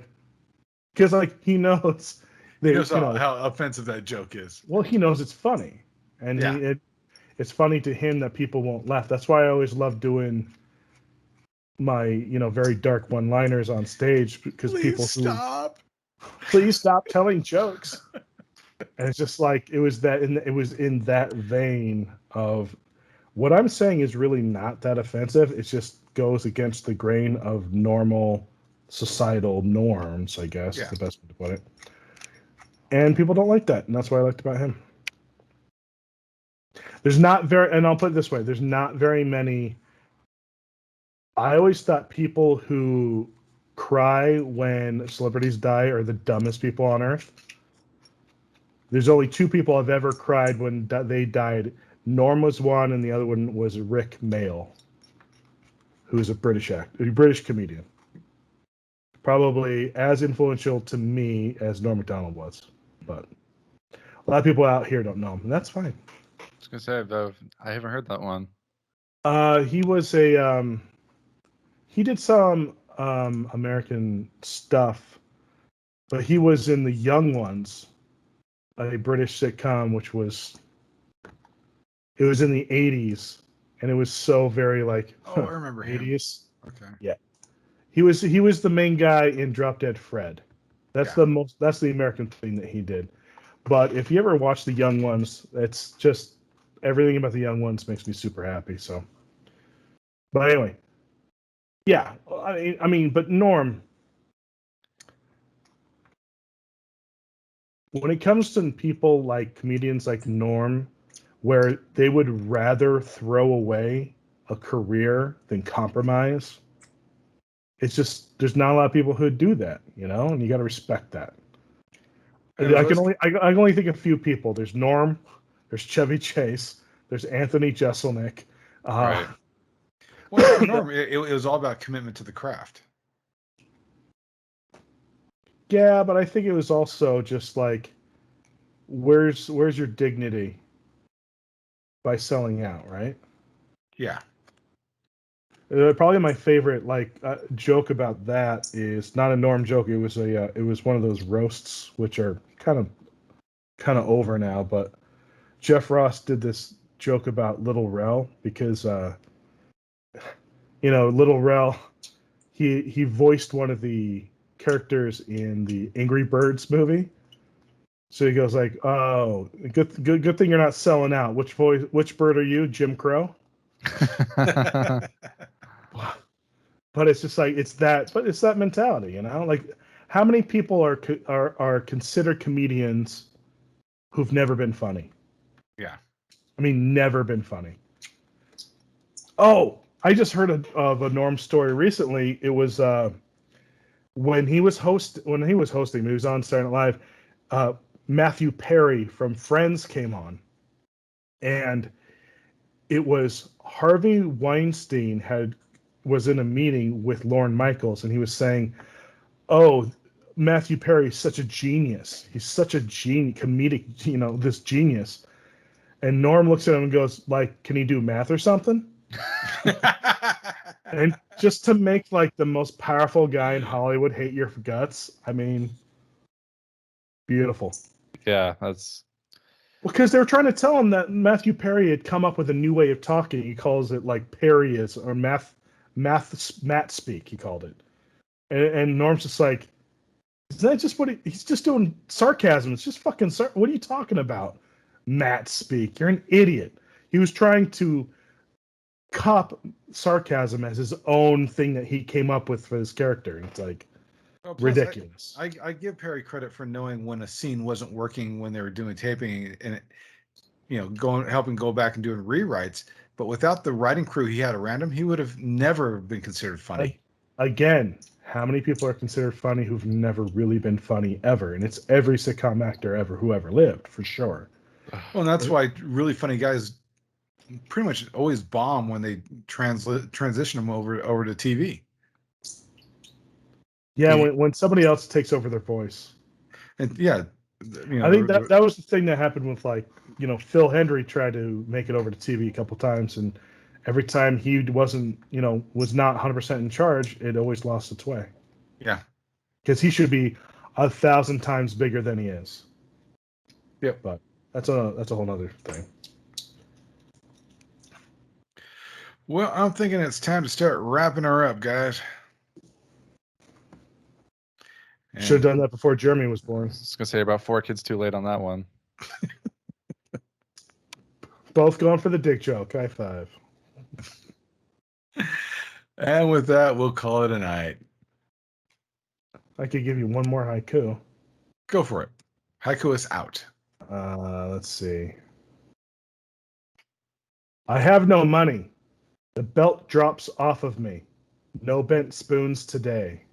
because he knows. He knows how offensive that joke is. Well, he knows it's funny. And it's funny to him that people won't laugh. That's why I always love doing my, very dark one-liners on stage, because please stop telling jokes. And it's just it was in that vein of What I'm saying is really not that offensive. It just goes against the grain of normal societal norms, I guess, is the best way to put it. And people don't like that, and that's what I liked about him. There's not very, and I'll put it this way, there's not very many. I always thought people who cry when celebrities die are the dumbest people on earth. There's only two people I've ever cried when they died. Norm was one, and the other one was Rick Mayall, who is a British comedian. Probably as influential to me as Norm McDonald was. But a lot of people out here don't know him, and that's fine. I was gonna say though, I haven't heard that one. He was a he did some American stuff, but he was in The Young Ones, a British sitcom, which was it was in the 80s, and it was so very like I remember him. 80s. Okay. Yeah. He was the main guy in Drop Dead Fred. That's the American thing that he did. But if you ever watch The Young Ones, it's just everything about The Young Ones makes me super happy. So, but anyway, yeah. I mean, but Norm, when it comes to people like comedians like Norm, where they would rather throw away a career than compromise, it's just there's not a lot of people who do that, and you got to respect that. I can only think of a few people. There's Norm, there's Chevy Chase, there's Anthony Jeselnik. Right. Well, for Norm, it was all about commitment to the craft. Yeah, but I think it was also just like, where's your dignity by selling out, right? Yeah. Probably my favorite joke about that is not a Norm joke. It was one of those roasts which are kind of over now. But Jeff Ross did this joke about Little Rel because Little Rel he voiced one of the characters in the Angry Birds movie. So he goes like, "Oh, good thing you're not selling out. Which bird are you, Jim Crow?" But it's just like it's that mentality, Like, how many people are considered comedians who've never been funny? Yeah. I mean, never been funny. Oh, I just heard of a Norm story recently. It was when he was hosting. He was on Saturday Night Live. Matthew Perry from Friends came on, and it was Harvey Weinstein was in a meeting with Lorne Michaels, and he was saying, "Oh, Matthew Perry is such a genius. He's such a comedic, this genius." And Norm looks at him and goes, "Like, can he do math or something?" And just to make like the most powerful guy in Hollywood hate your guts, I mean, beautiful. Yeah, that's because they were trying to tell him that Matthew Perry had come up with a new way of talking. He calls it like Perryism or math speak. He called it, and Norm's just like, is that just he's just doing sarcasm? It's just fucking what are you talking about? Matt speak. You're an idiot. He was trying to cop sarcasm as his own thing that he came up with for his character. It's like ridiculous. I give Perry credit for knowing when a scene wasn't working when they were doing taping and helping go back and doing rewrites. But without the writing crew he had around him, he would have never been considered funny. Again, how many people are considered funny who've never really been funny ever? And it's every sitcom actor ever who ever lived, for sure. Well, and that's why really funny guys pretty much always bomb when they transition them over to TV. Yeah, when somebody else takes over their voice. And yeah, I think that was the thing that happened with Phil Hendry tried to make it over to TV a couple times, and every time he wasn't was not 100% in charge, it always lost its way. Yeah, because he should be 1,000 times bigger than he is. Yep, but that's a whole other thing. Well, I'm thinking it's time to start wrapping her up, guys. Should have done that before Jeremy was born. I was gonna say about 4 kids too late on that one. Both going for the dick joke. High five. And with that, we'll call it a night. I could give you one more haiku. Go for it. Haiku is out. Let's see. I have no money. The belt drops off of me. No bent spoons today.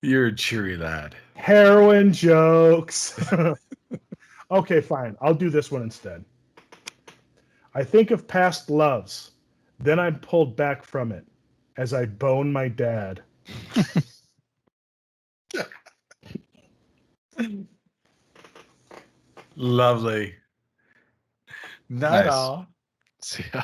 You're a cheery lad. Heroin jokes. Okay, fine. I'll do this one instead. I think of past loves. Then I'm pulled back from it as I bone my dad. Lovely. Not Nice. all. See ya.